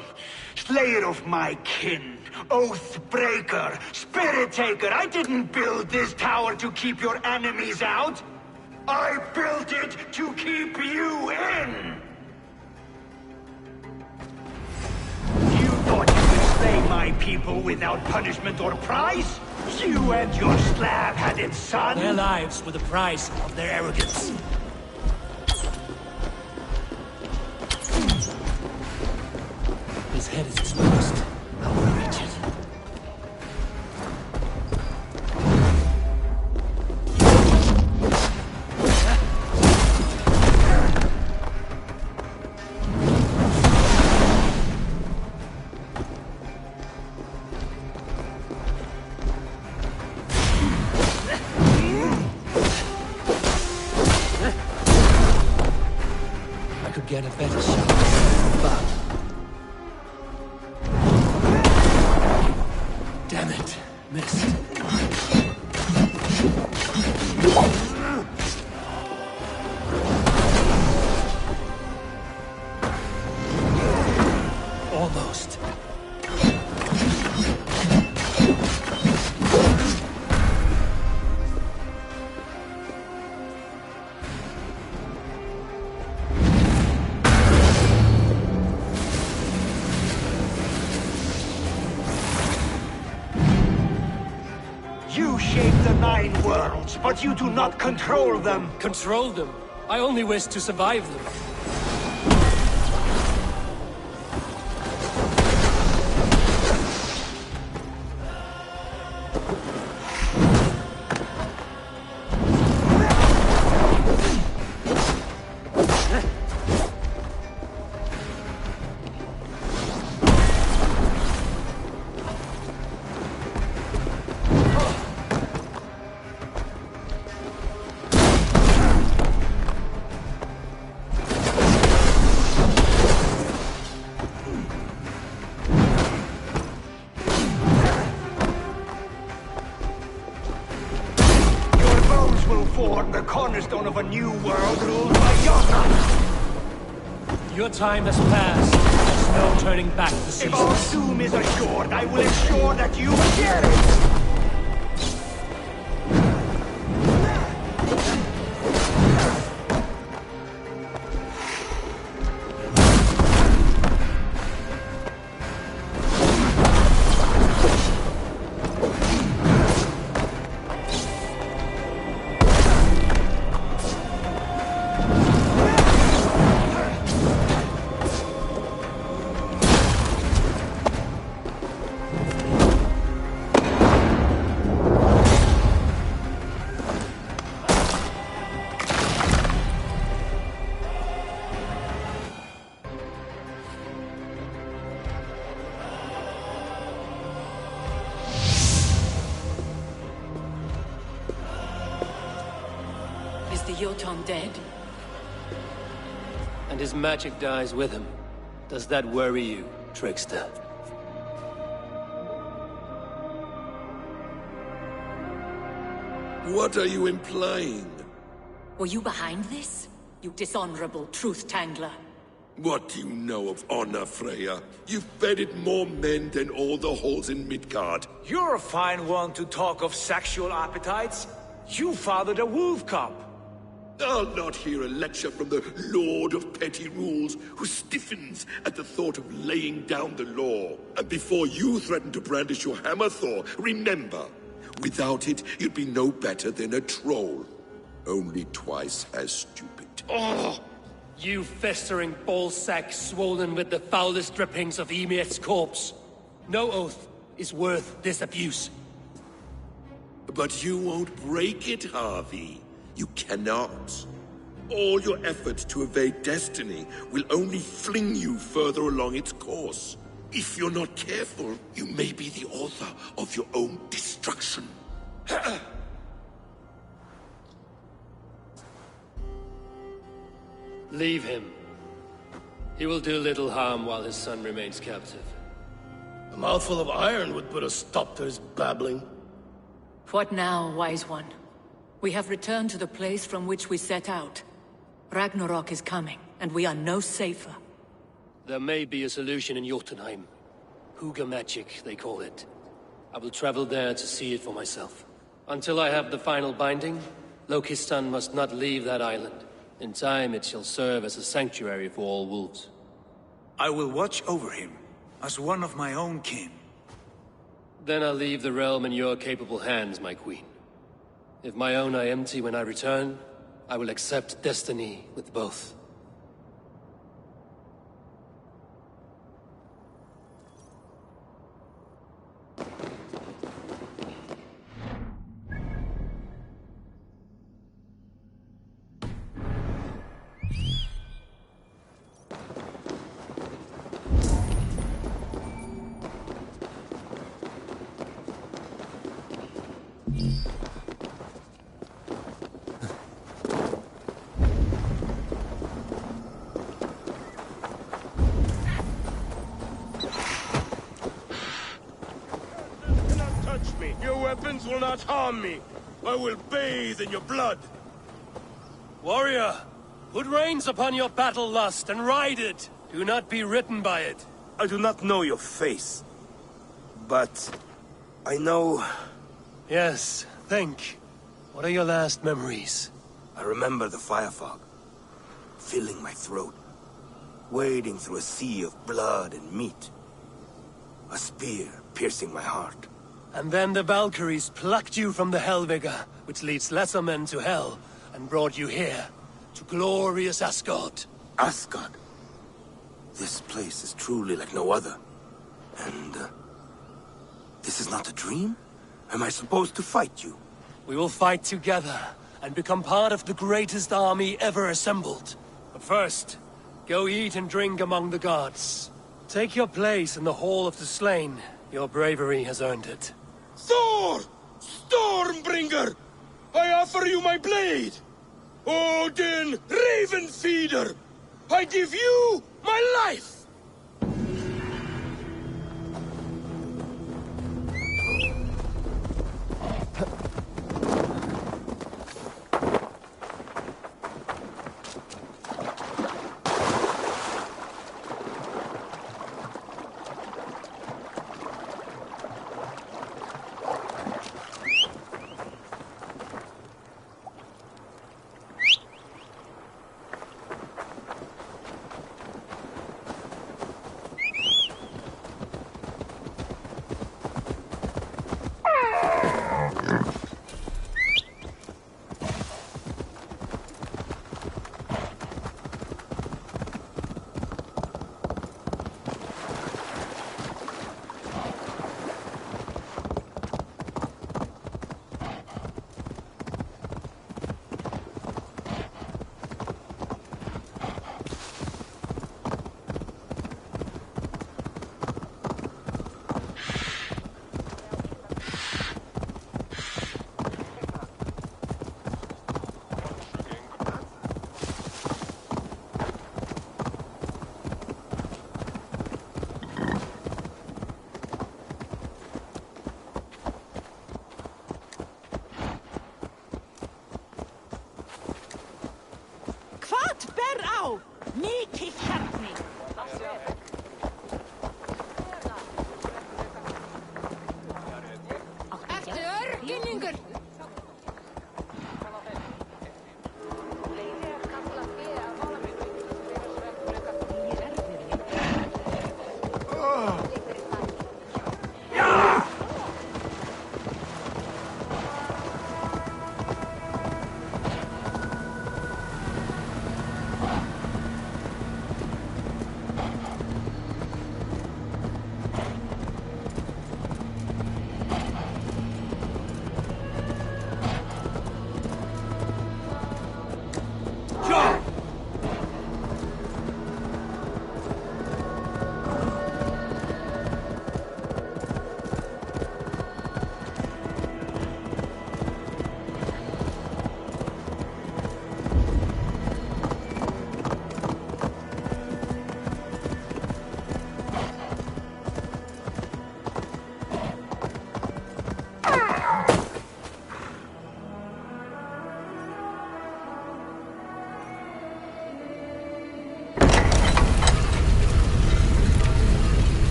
slayer of my kin, oath breaker, spirit taker, I didn't build this tower to keep your enemies out. I built it to keep you in. You thought you could slay my people without punishment or prize? You and your slab-headed son? Their lives were the price of their arrogance. His head is exposed. I will reach it. I could get a better shot, but... Damn it, missed. Almost. You shape the 9 worlds, but you do not control them. Control them? I only wish to survive them. The cornerstone of a new world ruled by Yona. Your time has passed. There's no turning back the season. If our doom is assured, I will ensure that you share it! Is the Jotun dead? And his magic dies with him. Does that worry you, trickster? What are you implying? Were you behind this? You dishonorable truth-tangler. What do you know of honor, Freya? You've bedded more men than all the halls in Midgard. You're a fine one to talk of sexual appetites. You fathered a wolf cub. I'll not hear a lecture from the Lord of Petty Rules, who stiffens at the thought of laying down the law. And before you threaten to brandish your hammer, Thor, remember, without it, you'd be no better than a troll. Only twice as stupid. Oh! You festering ballsack swollen with the foulest drippings of Ymir's corpse. No oath is worth this abuse. But you won't break it, Harvey. You cannot. All your efforts to evade destiny will only fling you further along its course. If you're not careful, you may be the author of your own destruction. Leave him. He will do little harm while his son remains captive. A mouthful of iron would put a stop to his babbling. What now, wise one? We have returned to the place from which we set out. Ragnarok is coming, and we are no safer. There may be a solution in Jotunheim. Hugger magic, they call it. I will travel there to see it for myself. Until I have the final binding, Lokistan must not leave that island. In time, it shall serve as a sanctuary for all wolves. I will watch over him, as one of my own kin. Then I'll leave the realm in your capable hands, my queen. If my own are empty when I return, I will accept destiny with both. Your weapons will not harm me. I will bathe in your blood. Warrior, put reins upon your battle lust and ride it. Do not be ridden by it. I do not know your face. But I know... Yes, think. What are your last memories? I remember the fire fog, filling my throat, wading through a sea of blood and meat. A spear piercing my heart. And then the Valkyries plucked you from the Helvigga, which leads lesser men to hell, and brought you here, to glorious Asgard. Asgard? This place is truly like no other. And, this is not a dream? Am I supposed to fight you? We will fight together, and become part of the greatest army ever assembled. But first, go eat and drink among the gods. Take your place in the Hall of the Slain. Your bravery has earned it. Thor! Stormbringer! I offer you my blade! Odin, Raven Feeder! I give you my life!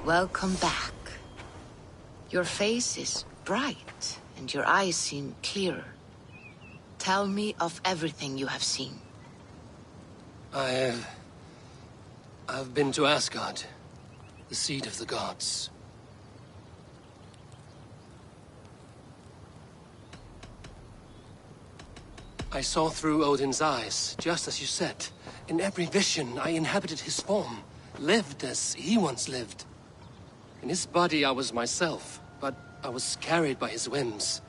Welcome back. Your face is bright, and your eyes seem clearer. Tell me of everything you have seen. I've been to Asgard, the seat of the gods. I saw through Odin's eyes, just as you said. In every vision, I inhabited his form, lived as he once lived. In his body, I was myself, but I was carried by his whims.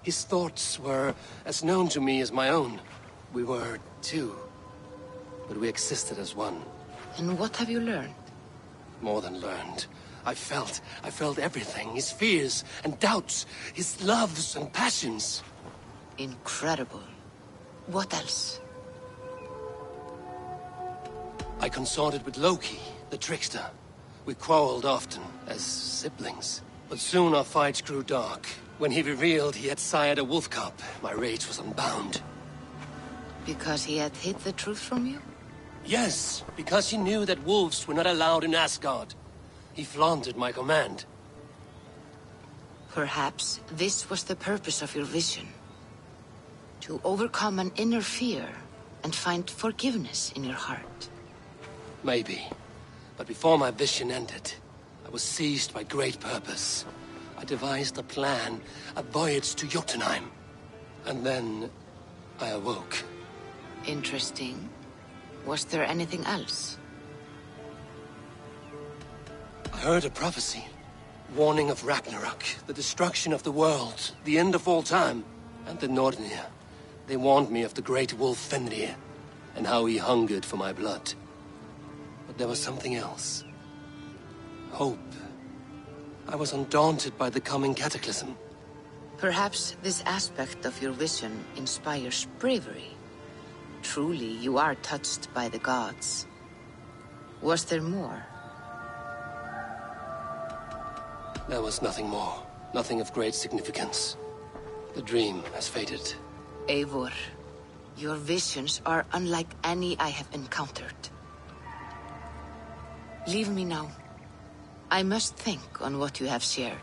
His thoughts were as known to me as my own. We were two, but we existed as one. And what have you learned? More than learned. I felt everything. His fears and doubts, his loves and passions. Incredible. What else? I consorted with Loki, the trickster. We quarreled often, as siblings. But soon our fights grew dark. When he revealed he had sired a wolf cub, my rage was unbound. Because he had hid the truth from you? Yes, because he knew that wolves were not allowed in Asgard. He flaunted my command. Perhaps this was the purpose of your vision. To overcome an inner fear and find forgiveness in your heart. Maybe. But before my vision ended, I was seized by great purpose. I devised a plan, a voyage to Jotunheim. And then I awoke. Interesting. Was there anything else? I heard a prophecy. Warning of Ragnarok, the destruction of the world, the end of all time. And the Nornir. They warned me of the great wolf Fenrir, and how he hungered for my blood. But there was something else. Hope. I was undaunted by the coming cataclysm. Perhaps this aspect of your vision inspires bravery. Truly, you are touched by the gods. Was there more? There was nothing more. Nothing of great significance. The dream has faded. Eivor, your visions are unlike any I have encountered. Leave me now. I must think on what you have shared.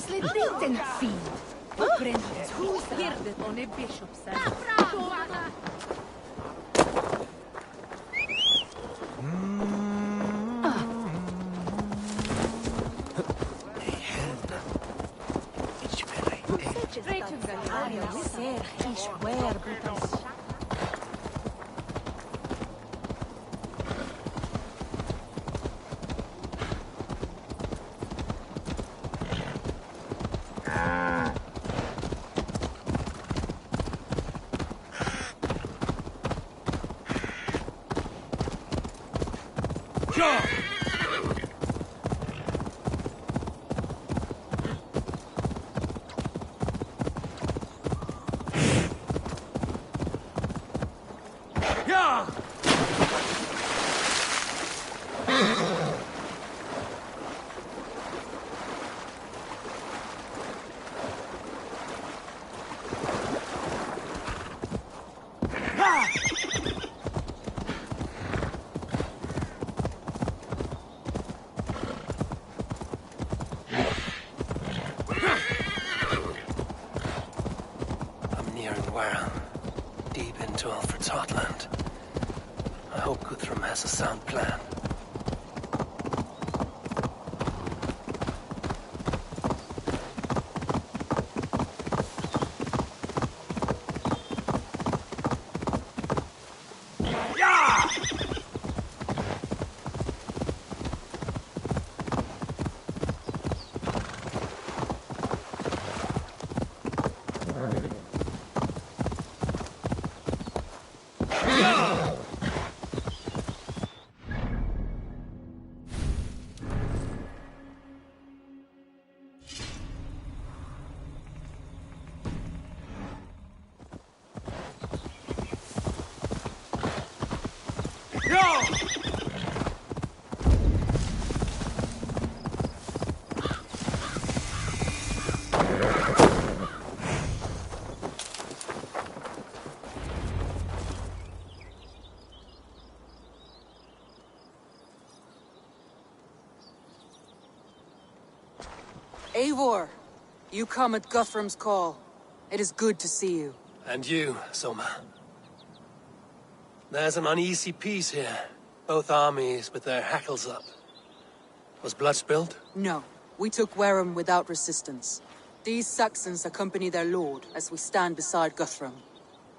Slit building feed. Brent's who's here on a bishop's deep into Alfred's heartland. I hope Guthrum has a sound plan. Eivor, you come at Guthrum's call. It is good to see you. And you, Soma. There's an uneasy peace here. Both armies with their hackles up. Was blood spilled? No. We took Wareham without resistance. These Saxons accompany their lord as we stand beside Guthrum.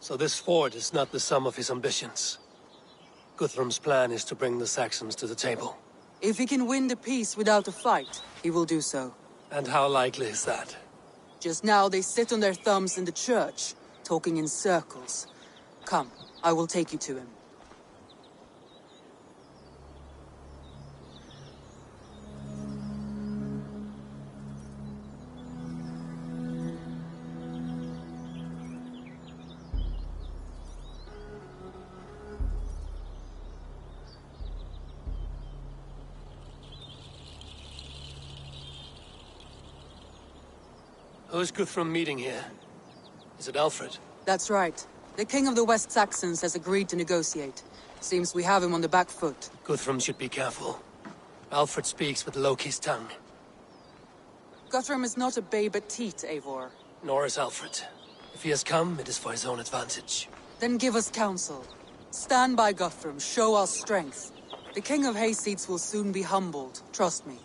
So this fort is not the sum of his ambitions. Guthrum's plan is to bring the Saxons to the table. If he can win the peace without a fight, he will do so. And how likely is that? Just now they sit on their thumbs in the church, talking in circles. Come, I will take you to him. Who's Guthrum meeting here? Is it Alfred? That's right. The King of the West Saxons has agreed to negotiate. Seems we have him on the back foot. Guthrum should be careful. Alfred speaks with Loki's tongue. Guthrum is not a babe at teat, Eivor. Nor is Alfred. If he has come, it is for his own advantage. Then give us counsel. Stand by Guthrum, show our strength. The King of Hayseeds will soon be humbled, trust me.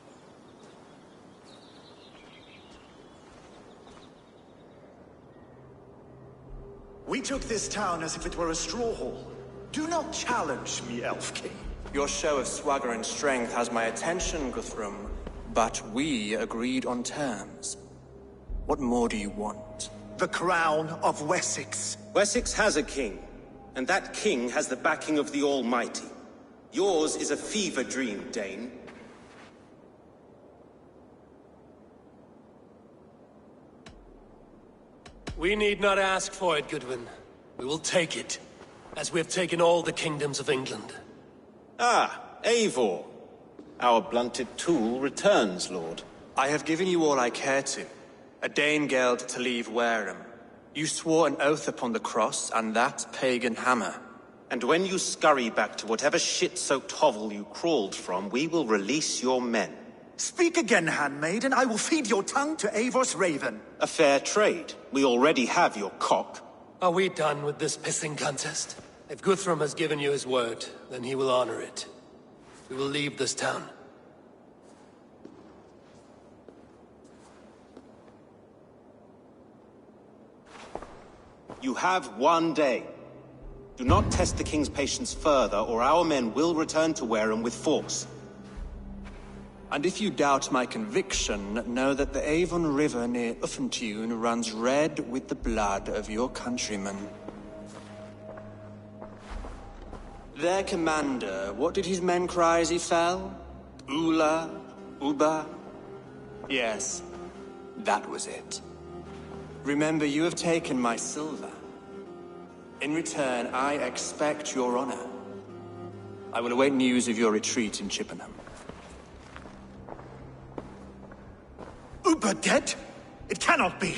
We took this town as if it were a straw hall. Do not challenge me, Elf King. Your show of swagger and strength has my attention, Guthrum. But we agreed on terms. What more do you want? The crown of Wessex. Wessex has a king, and that king has the backing of the Almighty. Yours is a fever dream, Dane. We need not ask for it, Goodwin. We will take it, as we have taken all the kingdoms of England. Ah, Eivor. Our blunted tool returns, Lord. I have given you all I care to. A Danegeld to leave Wareham. You swore an oath upon the cross, and that pagan hammer. And when you scurry back to whatever shit-soaked hovel you crawled from, we will release your men. Speak again, handmaid, and I will feed your tongue to Eivor's raven. A fair trade. We already have your cock. Are we done with this pissing contest? If Guthrum has given you his word, then he will honor it. We will leave this town. You have 1 day. Do not test the king's patience further, or our men will return to Wareham with force. And if you doubt my conviction, know that the Avon River near Uffentune runs red with the blood of your countrymen. Their commander, what did his men cry as he fell? Ula? Uba? Yes, that was it. Remember, you have taken my silver. In return, I expect your honor. I will await news of your retreat in Chippenham. Uber dead? It cannot be.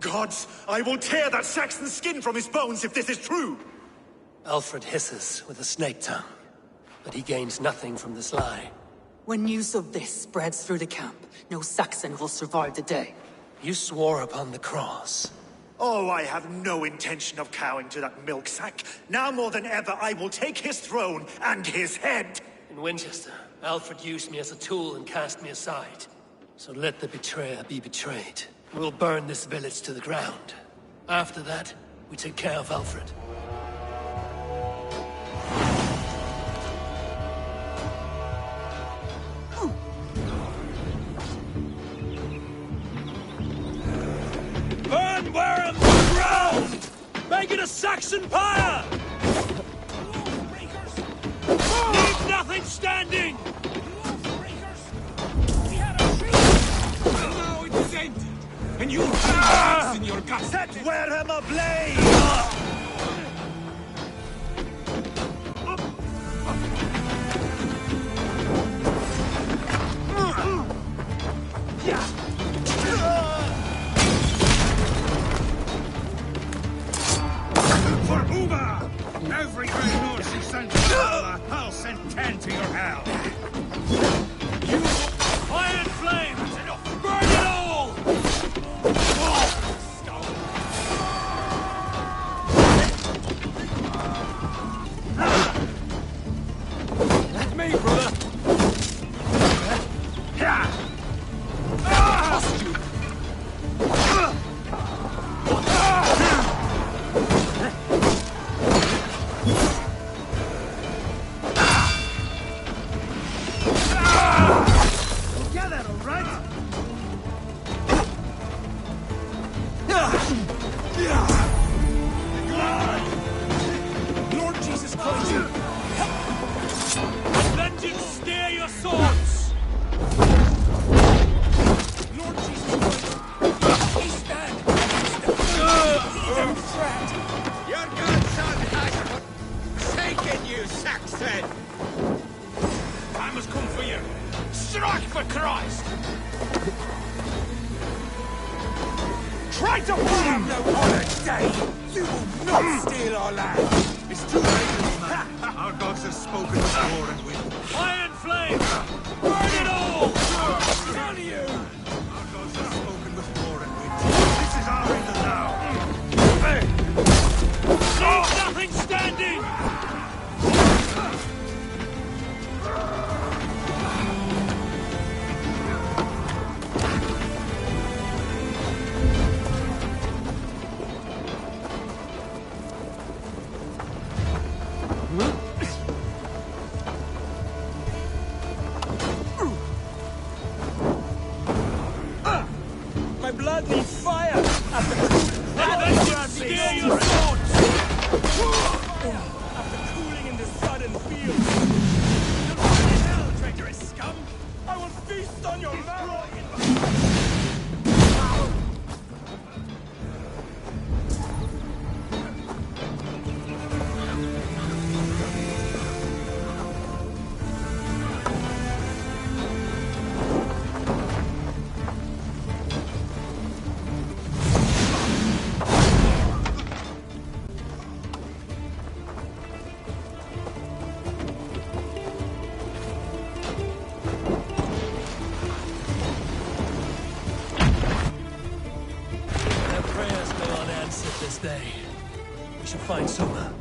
Gods, I will tear that Saxon's skin from his bones if this is true. Alfred hisses with a snake tongue, but he gains nothing from this lie. When news of this spreads through the camp, no Saxon will survive the day. You swore upon the cross. Oh, I have no intention of cowing to that milk sack. Now more than ever, I will take his throne and his head. In Winchester, Alfred used me as a tool and cast me aside. So let the betrayer be betrayed. We'll burn this village to the ground. After that, we take care of Alfred. Burn Wareham to the ground! Make it a Saxon pyre! Leave nothing standing! Now it is ended, and you have in your guts. Set Wareham ablaze! For Uber! Every great Norse you send to Valhalla, I'll send 10 to your hell. Iron flame! Burn it all! Let me, brother! Lord Jesus Christ! Vengeance, steer your swords! Lord Jesus Christ! He's dead! He's our threat! Your godson has forsaken you, Saxon! Time has come for you! Strike for Christ! Try to find no honor day! You will not steal our land! It's too late, little man. Our gods have spoken with war and wind. Iron flame! Burn it all! Burn you! Our gods have spoken with war and wind. This is our end now. Leave nothing standing! My blood needs fire! this day. We should find Soma.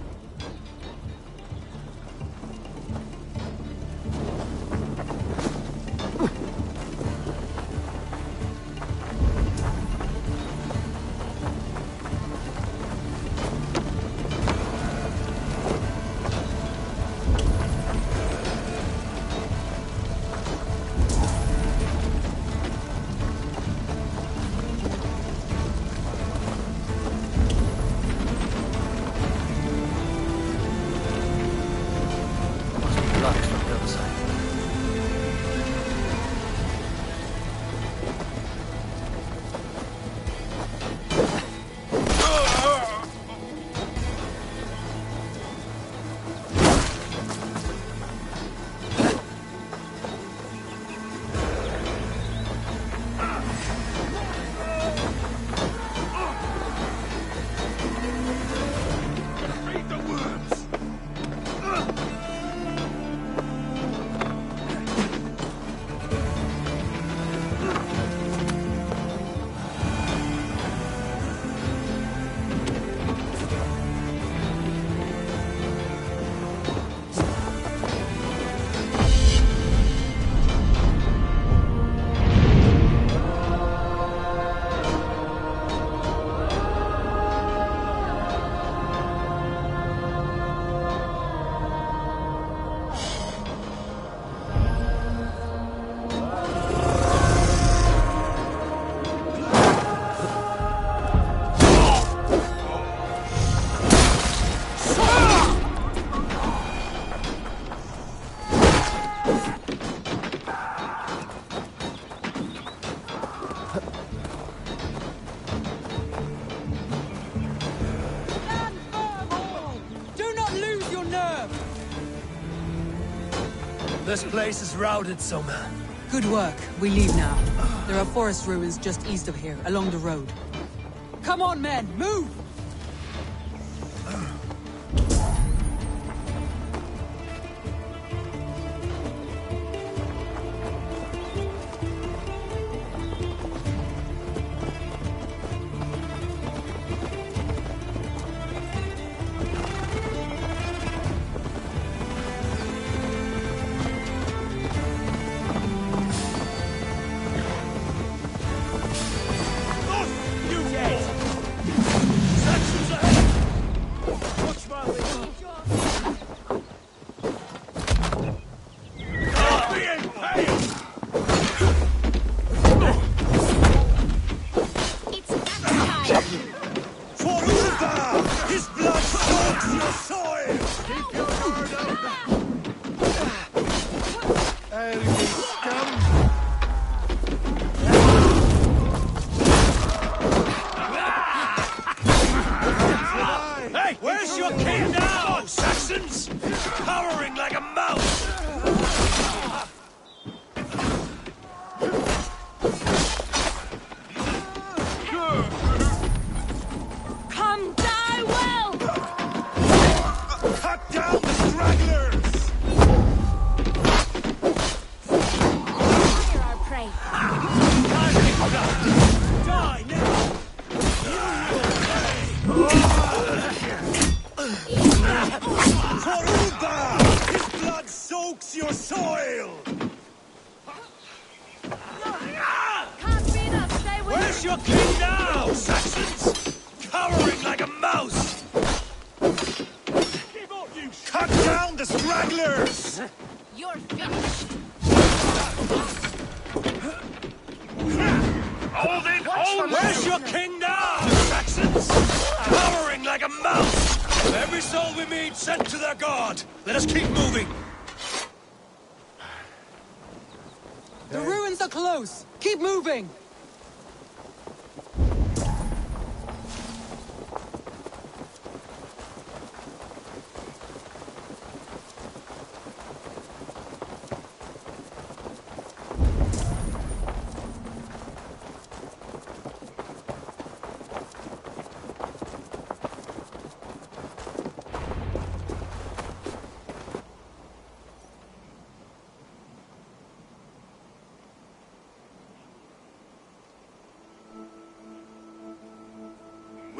This place is routed, Soma. Good work. We leave now. There are forest ruins just east of here, along the road. Come on, men! Move!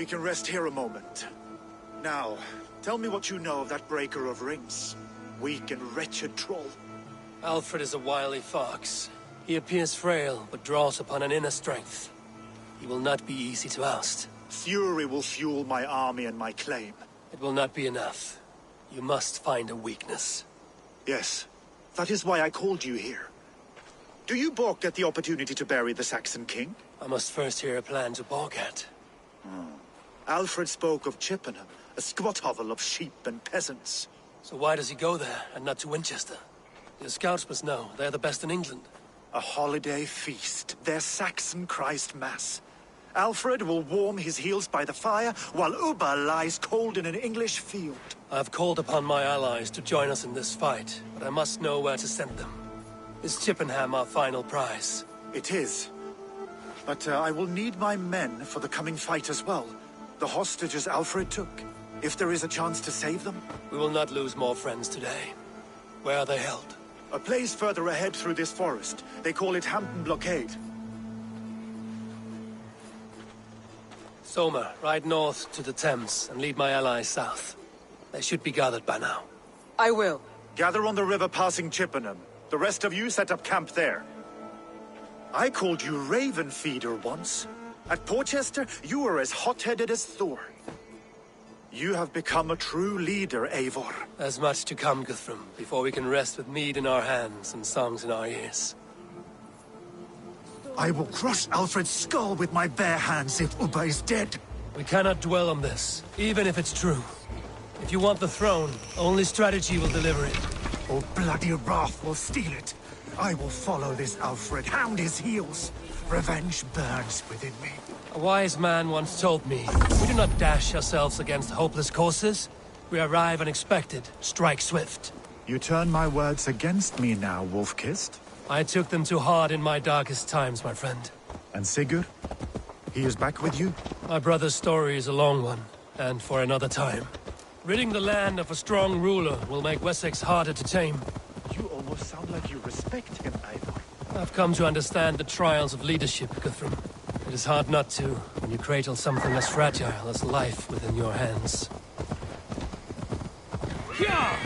We can rest here a moment. Now, tell me what you know of that breaker of rings. Weak and wretched troll. Alfred is a wily fox. He appears frail, but draws upon an inner strength. He will not be easy to oust. Fury will fuel my army and my claim. It will not be enough. You must find a weakness. Yes, that is why I called you here. Do you balk at the opportunity to bury the Saxon king? I must first hear a plan to balk at. Alfred spoke of Chippenham, a squat hovel of sheep and peasants. So why does he go there, and not to Winchester? Your scouts must know. They're the best in England. A holiday feast, their Saxon Christ Mass. Alfred will warm his heels by the fire, while Ubba lies cold in an English field. I have called upon my allies to join us in this fight, but I must know where to send them. Is Chippenham our final prize? It is. But I will need my men for the coming fight as well. The hostages Alfred took. If there is a chance to save them. We will not lose more friends today. Where are they held? A place further ahead through this forest. They call it Hampton Blockade. Somer, ride north to the Thames and lead my allies south. They should be gathered by now. I will. Gather on the river passing Chippenham. The rest of you set up camp there. I called you Raven Feeder once. At Porchester, you were as hot-headed as Thor. You have become a true leader, Eivor. There's much to come, Guthrum, before we can rest with mead in our hands and songs in our ears. I will crush Alfred's skull with my bare hands if Ubba is dead. We cannot dwell on this, even if it's true. If you want the throne, only strategy will deliver it. Or bloody wrath will steal it. I will follow this Alfred, hound his heels. Revenge burns within me. A wise man once told me, we do not dash ourselves against hopeless courses. We arrive unexpected, strike swift. You turn my words against me now, Wolf-Kissed? I took them too hard in my darkest times, my friend. And Sigurd? He is back with you? My brother's story is a long one, and for another time. Ridding the land of a strong ruler will make Wessex harder to tame. You almost sound like you respect him, Eivor. I've come to understand the trials of leadership, Guthrum. It is hard not to, when you cradle something as fragile as life within your hands. Yeah!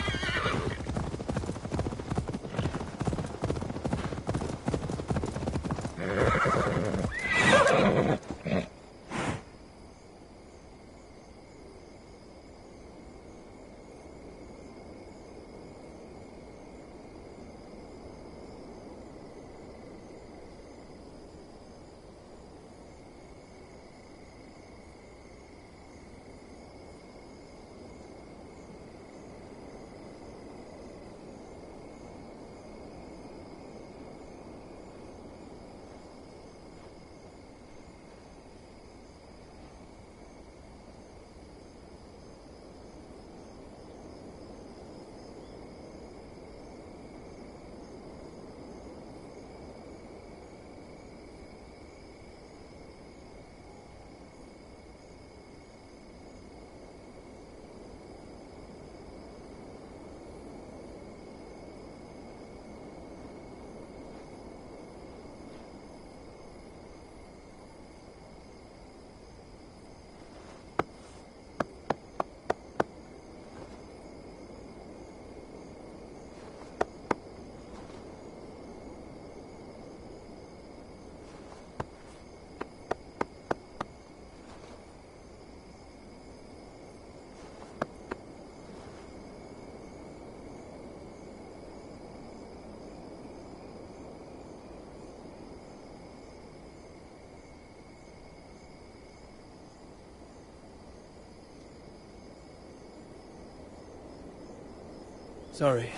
Sorry,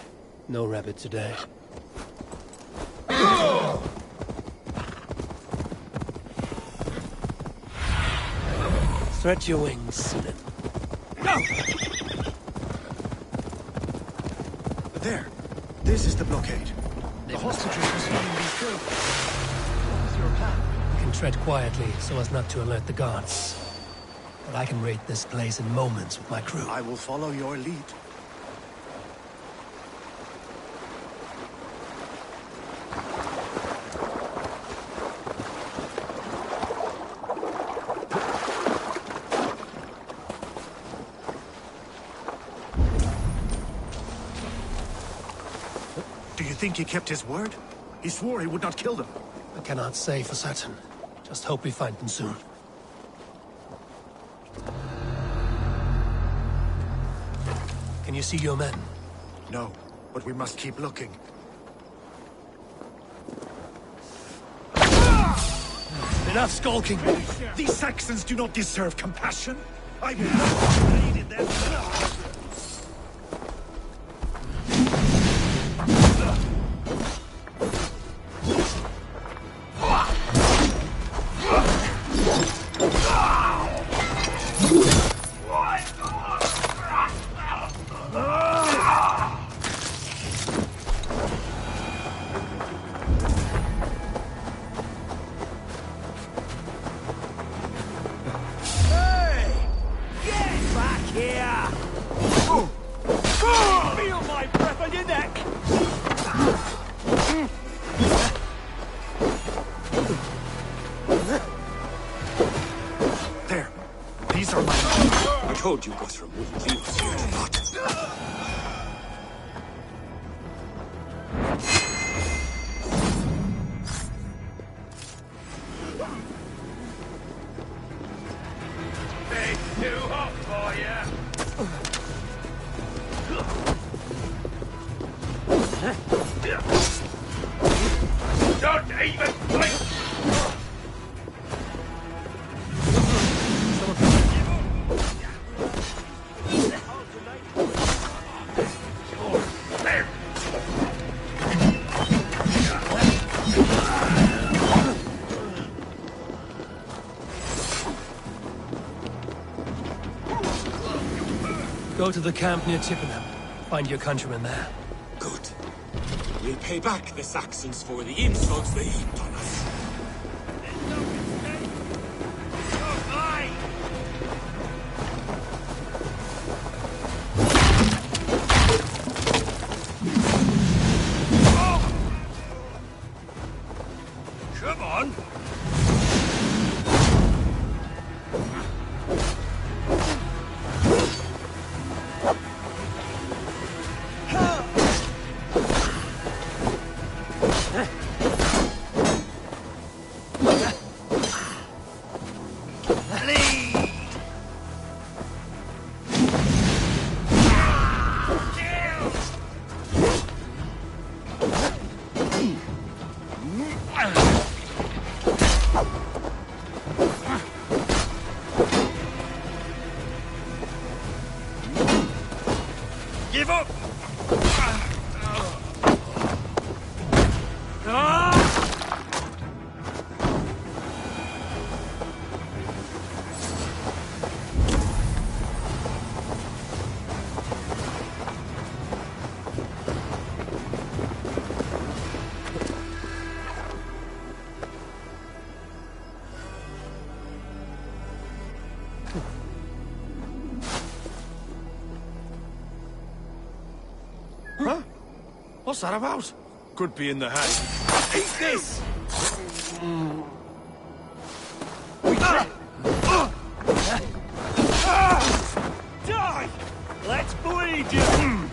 no rabbit today. Stretch your wings, Sunan. There. This is the blockade. The hostages will soon be killed. What is your plan? We can tread quietly so as not to alert the guards. But I can raid this place in moments with my crew. I will follow your lead. think he kept his word? He swore he would not kill them. I cannot say for certain. Just hope we find them soon. Can you see your men? No, but we must keep looking. Enough skulking! These Saxons do not deserve compassion. I will not aid in their blood. I told you Guthrum wouldn't leave us here to rot. It's too hot for you. Don't even blink! Go to the camp near Chippenham. Find your countrymen there. Good. We'll pay back the Saxons for the insults they heaped on us. Come on! Give up! Huh? What's that about? Could be in the hat. Eat this! Die! Let's bleed you!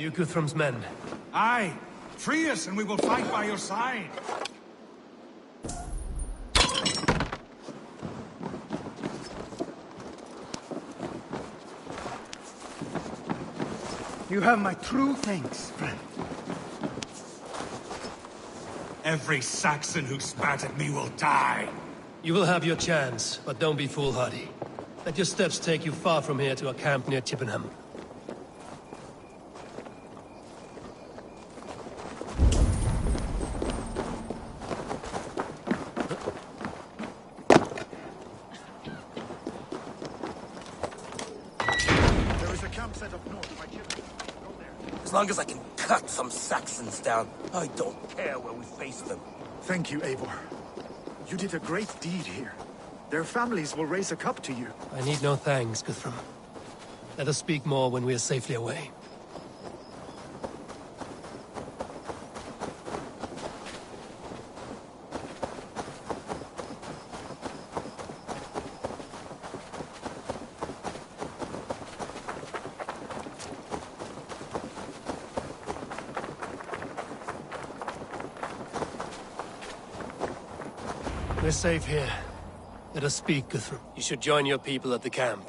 you Guthrum's men? Aye. Free us and we will fight by your side. You have my true thanks, friend. Every Saxon who spat at me will die. You will have your chance, but don't be foolhardy. Let your steps take you far from here to a camp near Chippenham. There is a camp set up north by Chippenham. Go there. As long as I can cut some Saxons down, I don't care where we face them. Thank you, Eivor. You did a great deed here. Their families will raise a cup to you. I need no thanks, Guthrum. Let us speak more when we are safely away. We're safe here. Let us speak, Guthrum. You should join your people at the camp.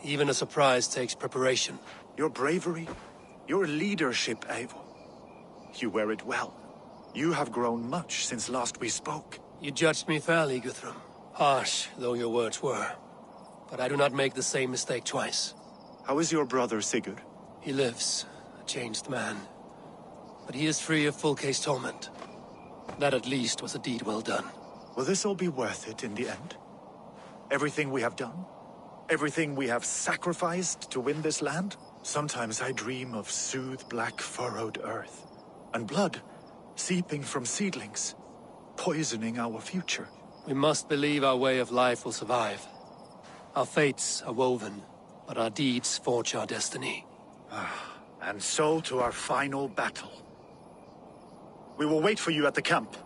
Even a surprise takes preparation. Your bravery, your leadership, Eivor. You wear it well. You have grown much since last we spoke. You judged me fairly, Guthrum. Harsh, though your words were. But I do not make the same mistake twice. How is your brother, Sigurd? He lives, a changed man. But he is free of full case torment. That at least was a deed well done. Will this all be worth it in the end? Everything we have done? Everything we have sacrificed to win this land? Sometimes I dream of soothed black furrowed earth, and blood seeping from seedlings, poisoning our future. We must believe our way of life will survive. Our fates are woven, but our deeds forge our destiny. And so to our final battle. We will wait for you at the camp.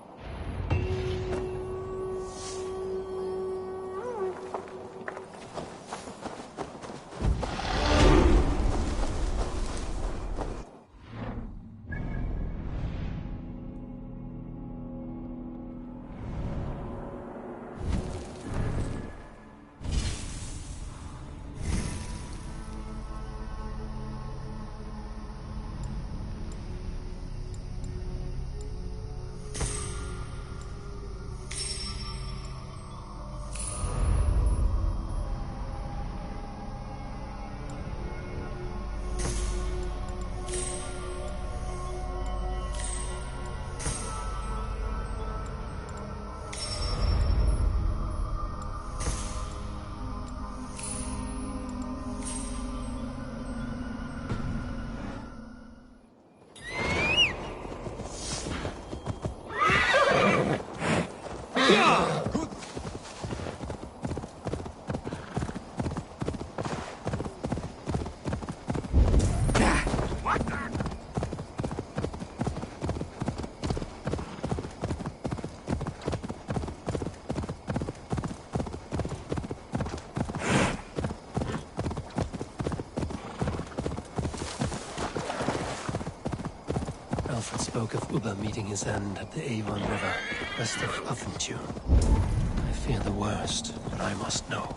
Alfred spoke of Ubba meeting his end at the Avon River, west of Uffentune. I fear the worst, but I must know.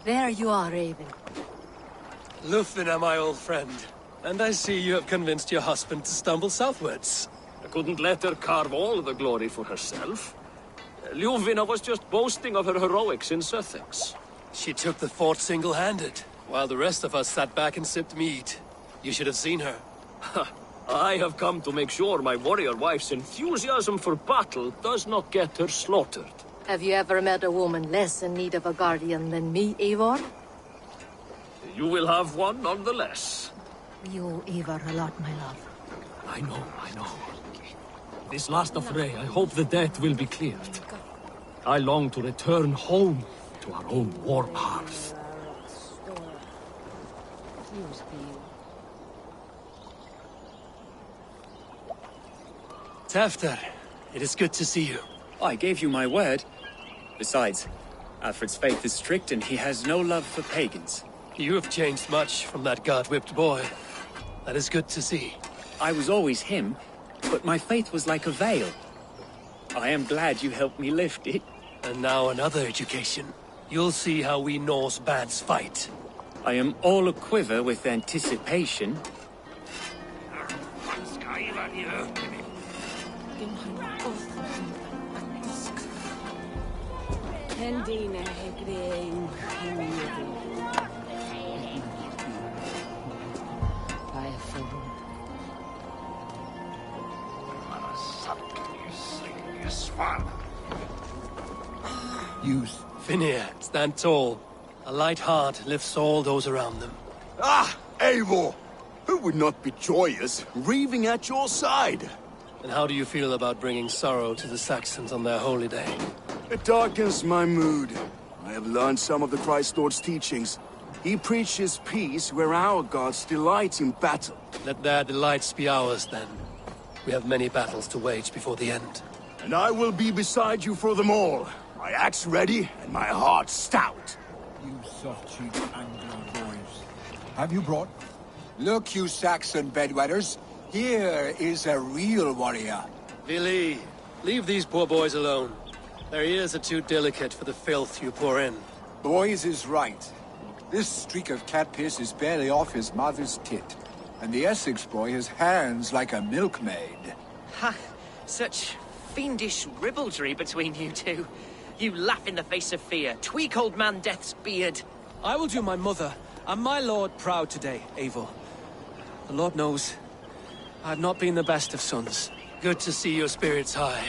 There you are, Raven. Lufina, my old friend. And I see you have convinced your husband to stumble southwards. I couldn't let her carve all the glory for herself. Ljuvina was just boasting of her heroics in Sussex. She took the fort single-handed, while the rest of us sat back and sipped mead. You should have seen her. I have come to make sure my warrior wife's enthusiasm for battle does not get her slaughtered. Have you ever met a woman less in need of a guardian than me, Eivor? You will have one nonetheless. We owe Eivor a lot, my love. I know. This last affray, I hope the debt will be cleared. I long to return home to our own war hearth. Tafter, it is good to see you. I gave you my word. Besides, Alfred's faith is strict and he has no love for pagans. You have changed much from that god-whipped boy. That is good to see. I was always him, but my faith was like a veil. I am glad you helped me lift it. And now another education. You'll see how we Norse bands fight. I am all a-quiver with anticipation. Youth. Finir, stand tall. A light heart lifts all those around them. Ah, Eivor! Who would not be joyous, raving at your side? And how do you feel about bringing sorrow to the Saxons on their holy day? It darkens my mood. I have learned some of the Christ Lord's teachings. He preaches peace where our gods delight in battle. Let their delights be ours, then. We have many battles to wage before the end. And I will be beside you for them all. My axe ready, and my heart stout. You soft-cheeked Anglo boys. Have you brought? Look, you Saxon bedwetters. Here is a real warrior. Vili, leave these poor boys alone. Their ears are too delicate for the filth you pour in. Boys is right. This streak of cat piss is barely off his mother's tit. And the Essex boy has hands like a milkmaid. Ha! Such fiendish ribaldry between you two. You laugh in the face of fear, tweak old man Death's beard. I will do my mother and my lord proud today, Eivor. The Lord knows, I have not been the best of sons. Good to see your spirits high.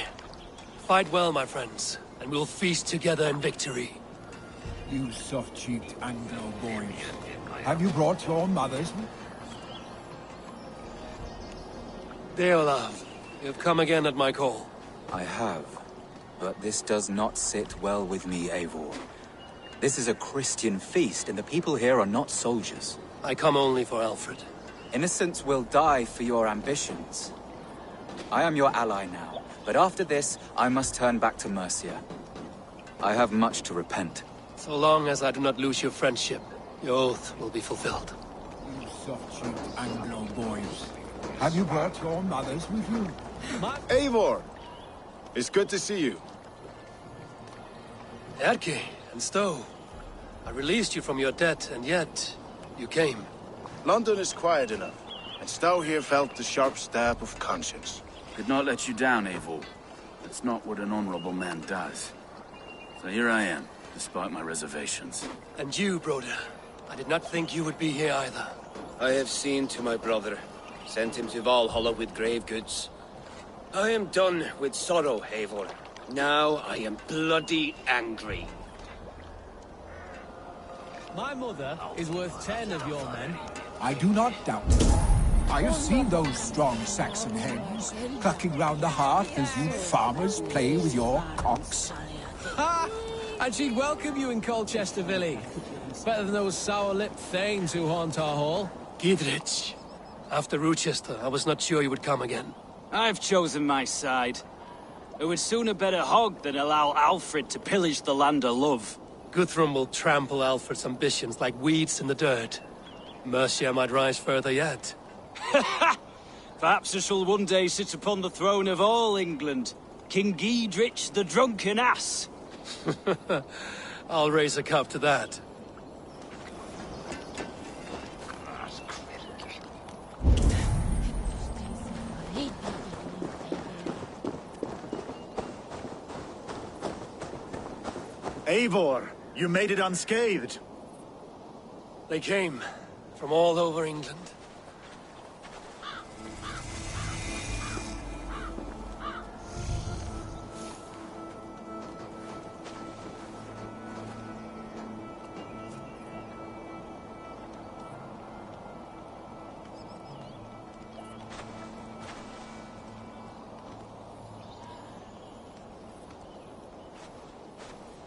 Fight well, my friends, and we'll feast together in victory. You soft-cheeked Anglo boys. Have you brought your mothers? Deolav, you have come again at my call. I have, but this does not sit well with me, Eivor. This is a Christian feast, and the people here are not soldiers. I come only for Alfred. Innocents will die for your ambitions. I am your ally now, but after this, I must turn back to Mercia. I have much to repent. So long as I do not lose your friendship, your oath will be fulfilled. You soft-cheeked Anglo boys. Have you brought your mothers with you? Eivor! It's good to see you. Erke and Stowe. I released you from your debt, and yet you came. London is quiet enough, and Stowe here felt the sharp stab of conscience. Could not let you down, Eivor. That's not what an honorable man does. So here I am, despite my reservations. And you, Broder. I did not think you would be here either. I have seen to my brother. Sent him to Valhalla with grave goods. I am done with sorrow, Eivor. Now I am bloody angry. My mother is worth 10 of your men. I do not doubt. I have seen those strong Saxon hens clucking round the hearth as you farmers play with your cocks. Ha! And she'd welcome you in Colchester, Villy. Better than those sour-lipped thanes who haunt our hall. Gidrich. After Rochester, I was not sure you would come again. I've chosen my side. I would sooner bet a hog than allow Alfred to pillage the land of love. Guthrum will trample Alfred's ambitions like weeds in the dirt. Mercia might rise further yet. Perhaps I shall one day sit upon the throne of all England. King Giedrich the drunken ass. I'll raise a cup to that. Eivor, you made it unscathed. They came from all over England.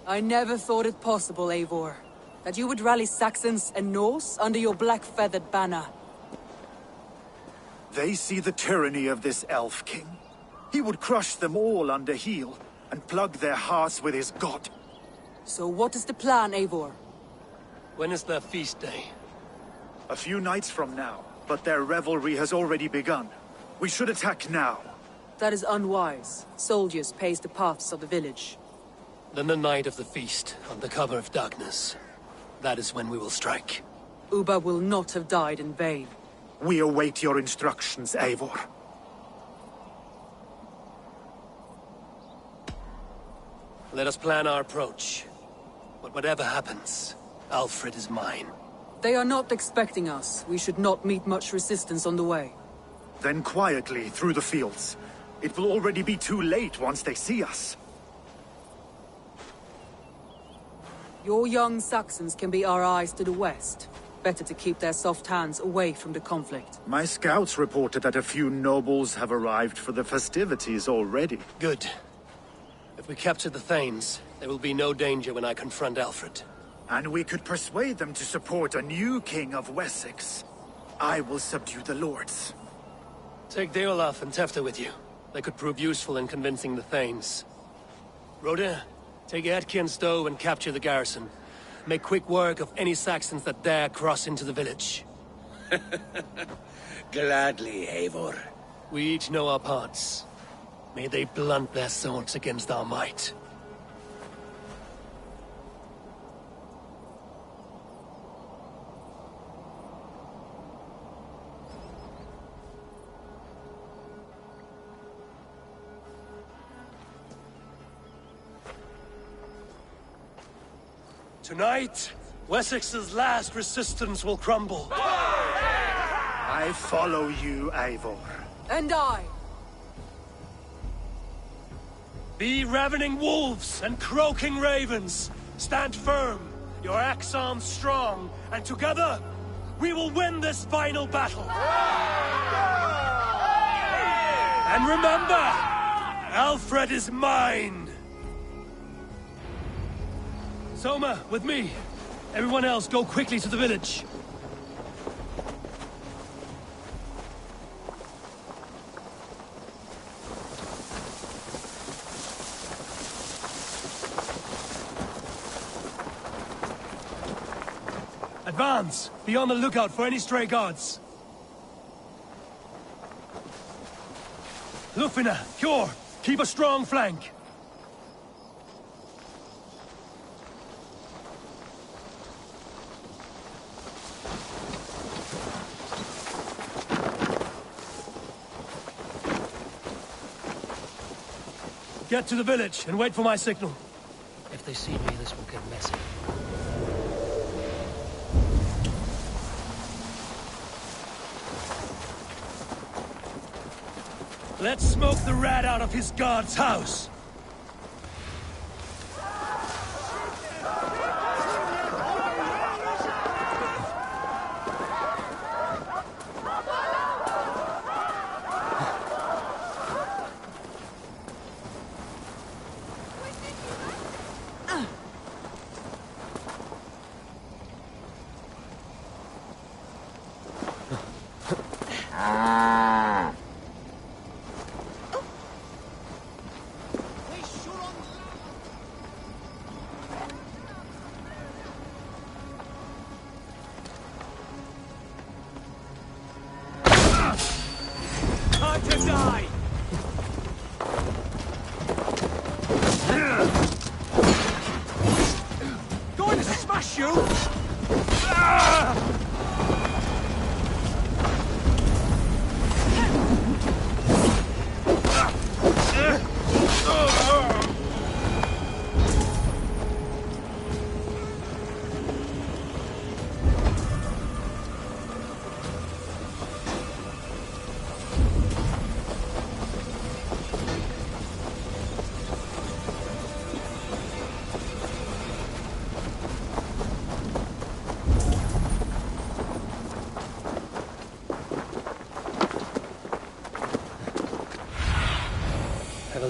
I never thought it possible, Eivor, that you would rally Saxons and Norse under your black-feathered banner. They see the tyranny of this elf king. He would crush them all under heel and plug their hearts with his god. So what is the plan, Eivor? When is their feast day? A few nights from now, but their revelry has already begun. We should attack now. That is unwise. Soldiers pace the paths of the village. Then the night of the feast, under cover of darkness. That is when we will strike. Uba will not have died in vain. We await your instructions, Eivor. Let us plan our approach. But whatever happens, Alfred is mine. They are not expecting us. We should not meet much resistance on the way. Then quietly through the fields. It will already be too late once they see us. Your young Saxons can be our eyes to the west. Better to keep their soft hands away from the conflict. My scouts reported that a few nobles have arrived for the festivities already. Good. If we capture the Thanes, there will be no danger when I confront Alfred. And we could persuade them to support a new king of Wessex. I will subdue the lords. Take Deolaf and Tefta with you. They could prove useful in convincing the Thanes. Rhoda, take Edki and Stowe and capture the garrison. Make quick work of any Saxons that dare cross into the village. Gladly, Eivor. We each know our parts. May they blunt their swords against our might. Tonight, Wessex's last resistance will crumble. I follow you, Eivor. And I. Be ravening wolves and croaking ravens. Stand firm, your axe arms strong, and together, we will win this final battle. And remember, Alfred is mine. Soma, with me. Everyone else, go quickly to the village. Advance! Be on the lookout for any stray guards. Lufina, Hjor, keep a strong flank. Get to the village and wait for my signal. If they see me, this will get messy. Let's smoke the rat out of his guard's house. Time to die! Going to smash you!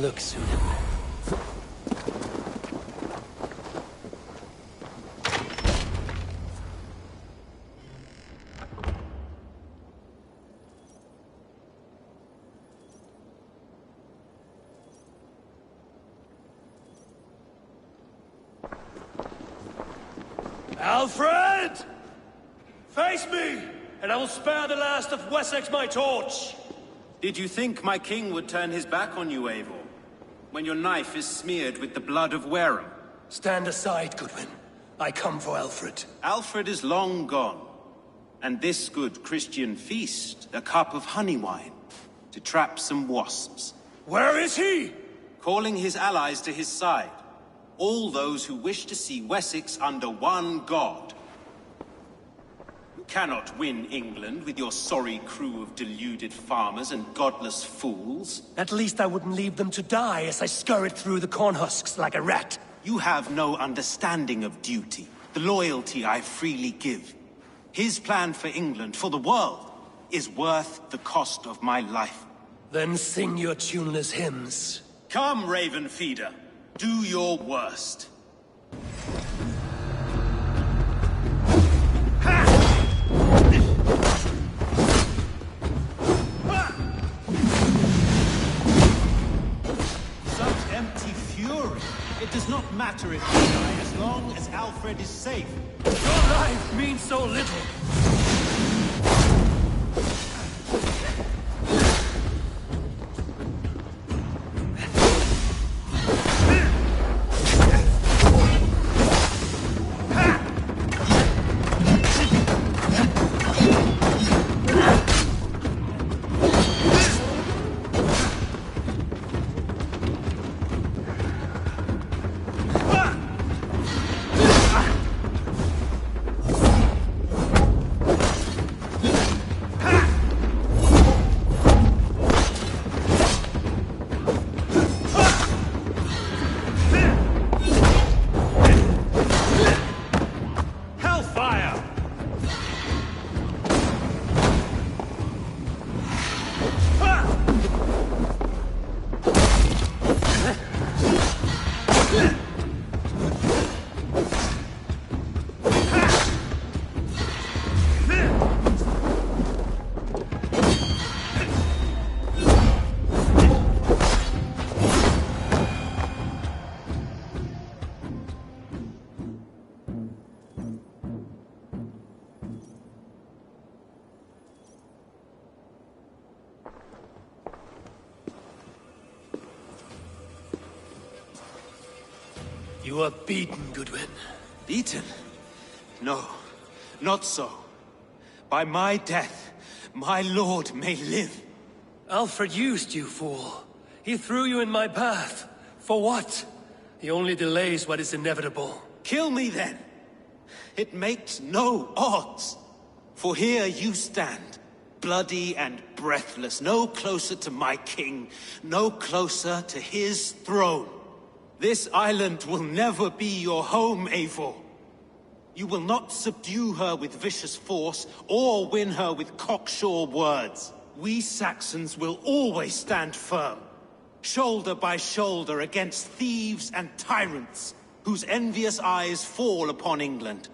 look soon. Alfred! Face me, and I will spare the last of Wessex my torch! Did you think my king would turn his back on you, Eivor? When your knife is smeared with the blood of Wareham? Stand aside, Goodwin. I come for Alfred. Alfred is long gone. And this good Christian feast, a cup of honey wine, to trap some wasps. Where is he? Calling his allies to his side. All those who wish to see Wessex under one god. You cannot win England with your sorry crew of deluded farmers and godless fools. At least I wouldn't leave them to die as I scurried through the corn husks like a rat. You have no understanding of duty, the loyalty I freely give. His plan for England, for the world, is worth the cost of my life. Then sing your tuneless hymns. Come, Raven Feeder. Do your worst. Such empty fury. It does not matter if we die as long as Alfred is safe. Your life means so little. You are beaten, Goodwin. Beaten? No, not so. By my death, my lord may live. Alfred used you, fool. He threw you in my path. For what? He only delays what is inevitable. Kill me then. It makes no odds. For here you stand, bloody and breathless, no closer to my king, no closer to his throne. This island will never be your home, Eivor. You will not subdue her with vicious force, or win her with cocksure words. We Saxons will always stand firm, shoulder by shoulder against thieves and tyrants, whose envious eyes fall upon England.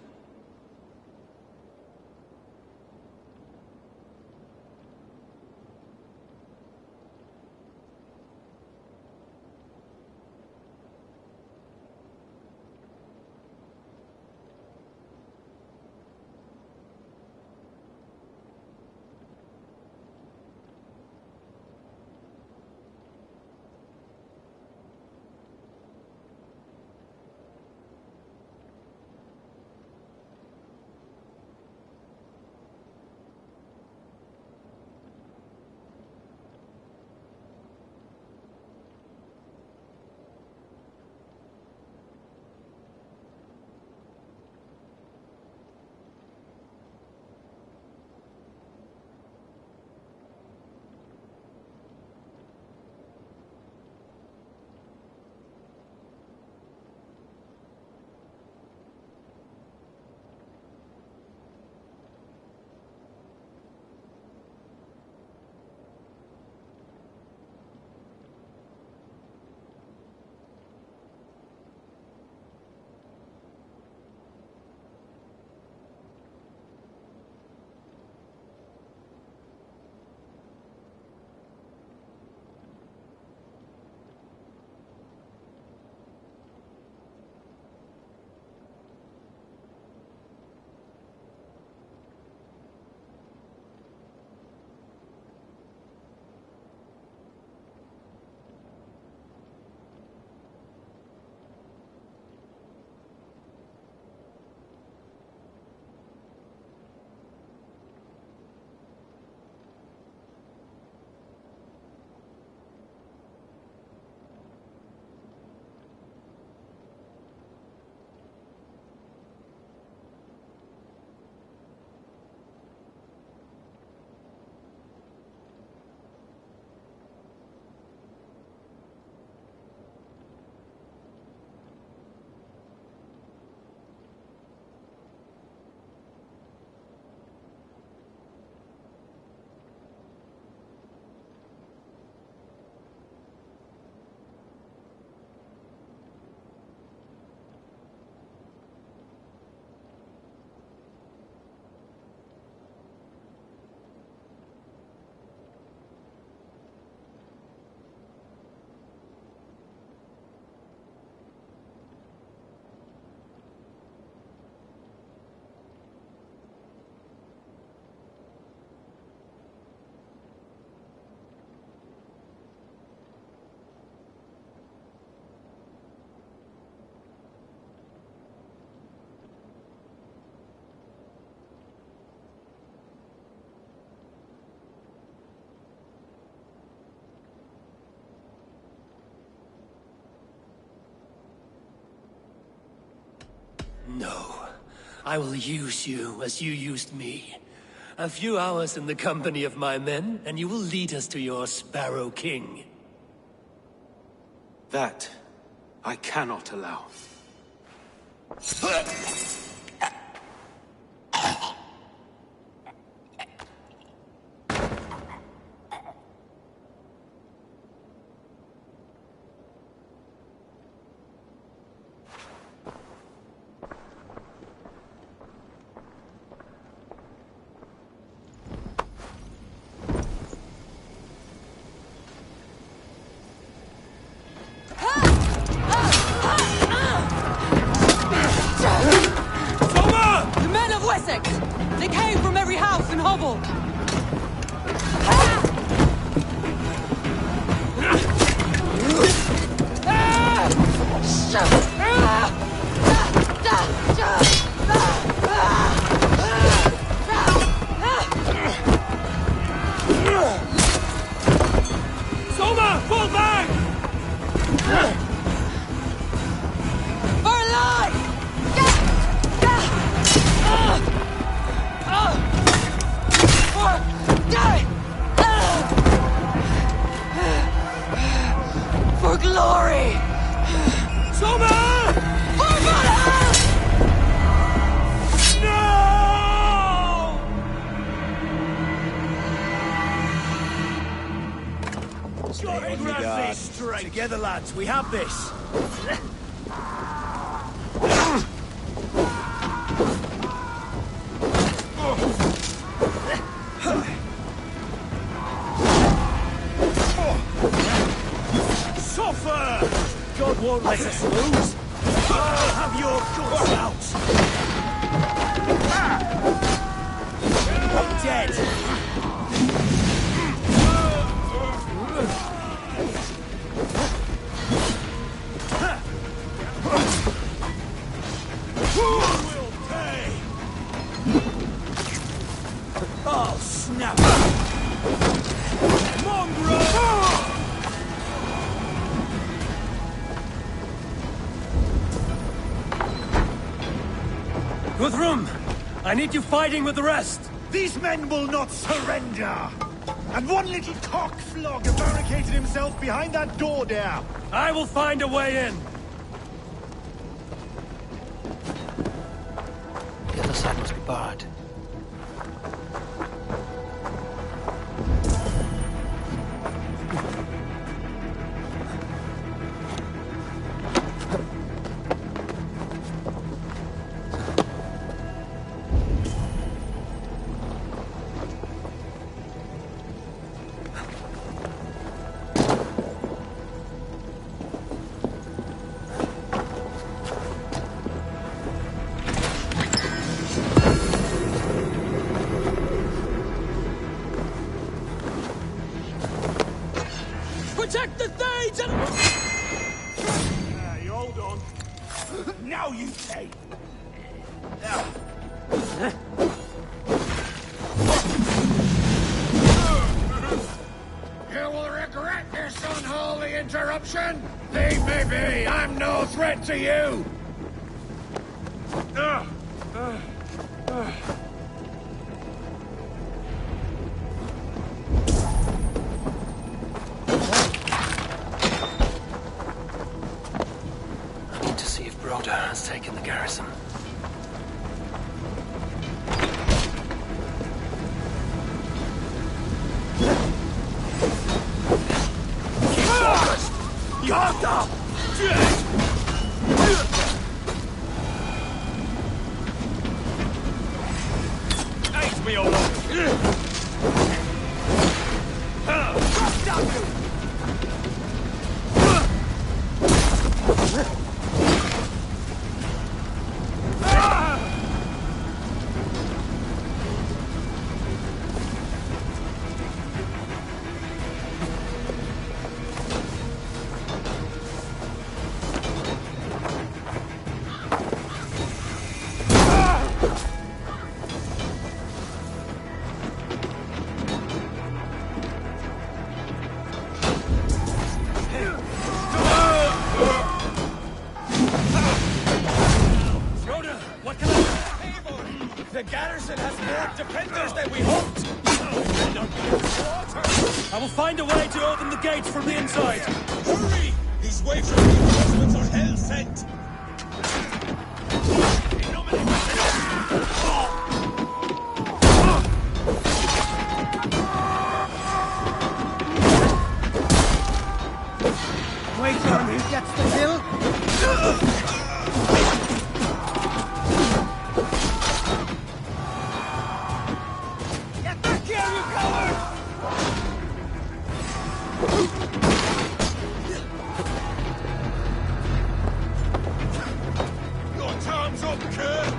I will use you as you used me. A few hours in the company of my men, and you will lead us to your Sparrow King. That I cannot allow. The men of Wessex! They came from every house and hovel! Soma, fall back! For life! For glory! Soma! For Valhalla! Straight. Together, lads, we have this. Suffer! God won't let us lose. I'll have your guts out. Dead. Oh, snap! Mongrel! Guthrum, I need you fighting with the rest. These men will not surrender! And one little cockflogger barricaded himself behind that door there! I will find a way in. The other side must be barred. Protect the Thanes and... You hold on. Now you take! You will regret this unholy interruption! Leave me be! I'm no threat to you! I need to see if Broder has taken the garrison. Keep focused! Yarda! Ace me all over! The garrison has more defenders than we hoped! I will find a way to open the gates from the inside! Hurry! These waves of reinforcements are hell sent! Wait till he gets the hill. Get back here, you coward! Your time's up, kid!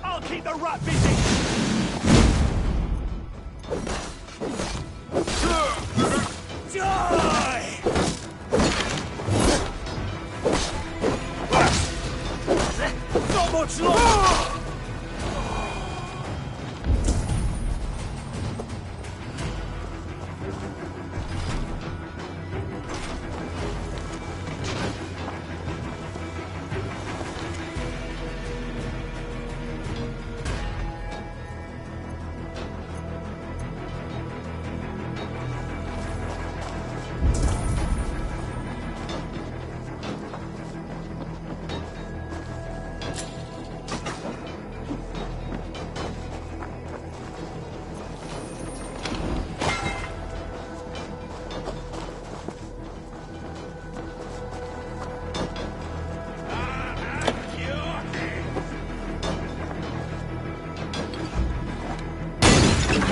I'll keep the rat busy! Die! Not much longer!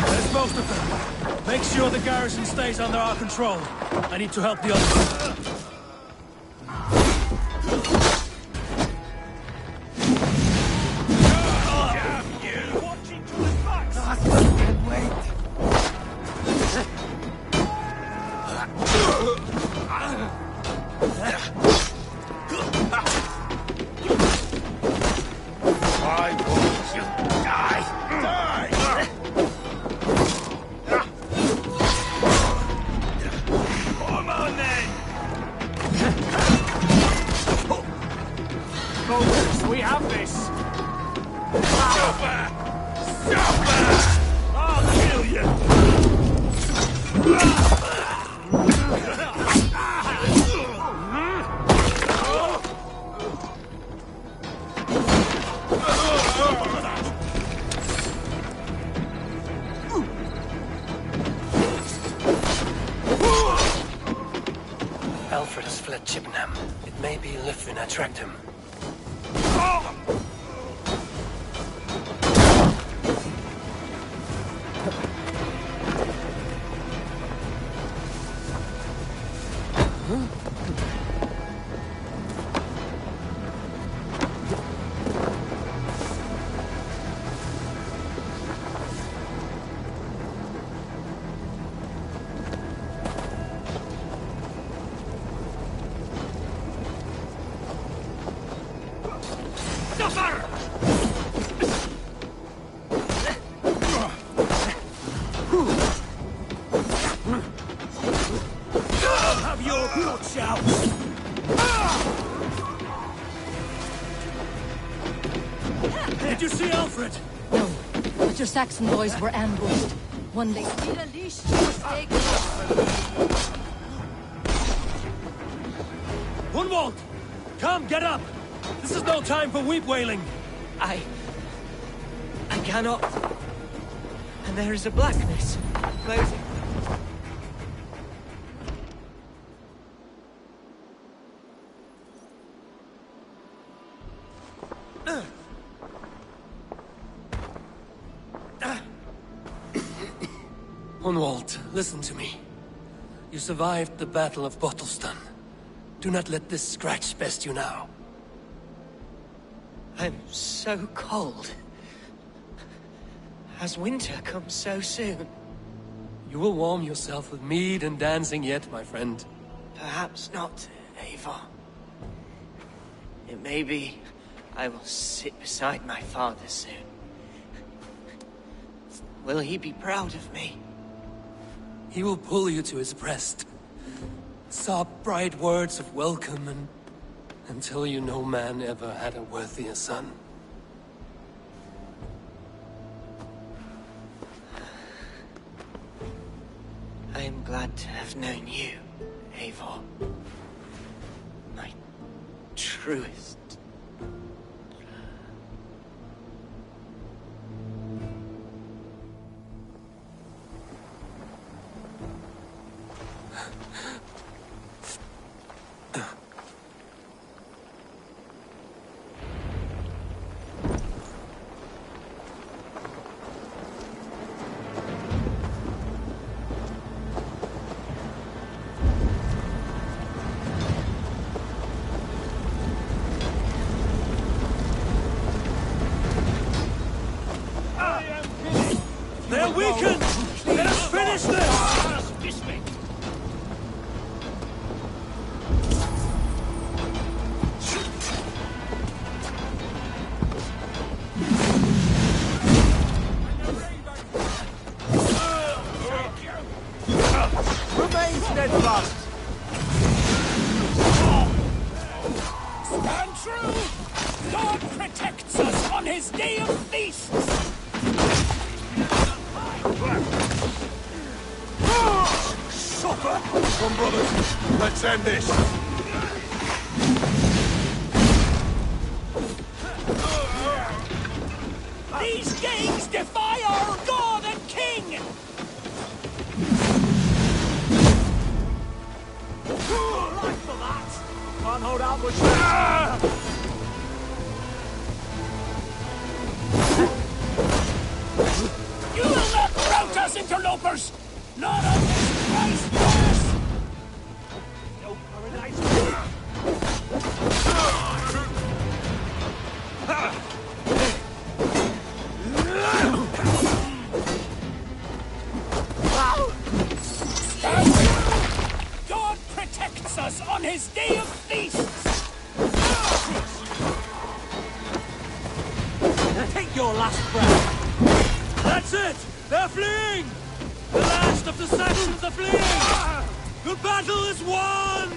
There's most of them. Make sure the garrison stays under our control. I need to help the others. Why won't you die? Die! Come on then! Focus, we have this! Super! Super! I'll kill you! Alfred has fled Chippenham. It may be Lythrin I tracked him. Have your guts out! Did you see Alfred? No, but your Saxon boys were ambushed. One they... Gunwald! Come, get up! This is no time for weep wailing! I cannot. And there is a blackness closing. Gunwald, listen to me. You survived the Battle of Bottleston. Do not let this scratch best you now. I'm so cold. Has winter come so soon? You will warm yourself with mead and dancing yet, my friend. Perhaps not, Eivor. It may be I will sit beside my father soon. Will he be proud of me? He will pull you to his breast, sob bright words of welcome, and tell you no man ever had a worthier son. I am glad to have known you, Eivor. My truest. They're weakened! Let us finish this! Kiss me! Remain steadfast! Stand true! God protects us on his day of feasts! Suffer! Come, brothers, let's end this! These games defy our God and King! Life for that! Can't hold out much longer! You will not rout us, interlopers! Not on this Christ horse! No paradise. God protects us on his day of feasts! Take your last breath! That's it! They're fleeing! The last of the Saxons are fleeing! The battle is won!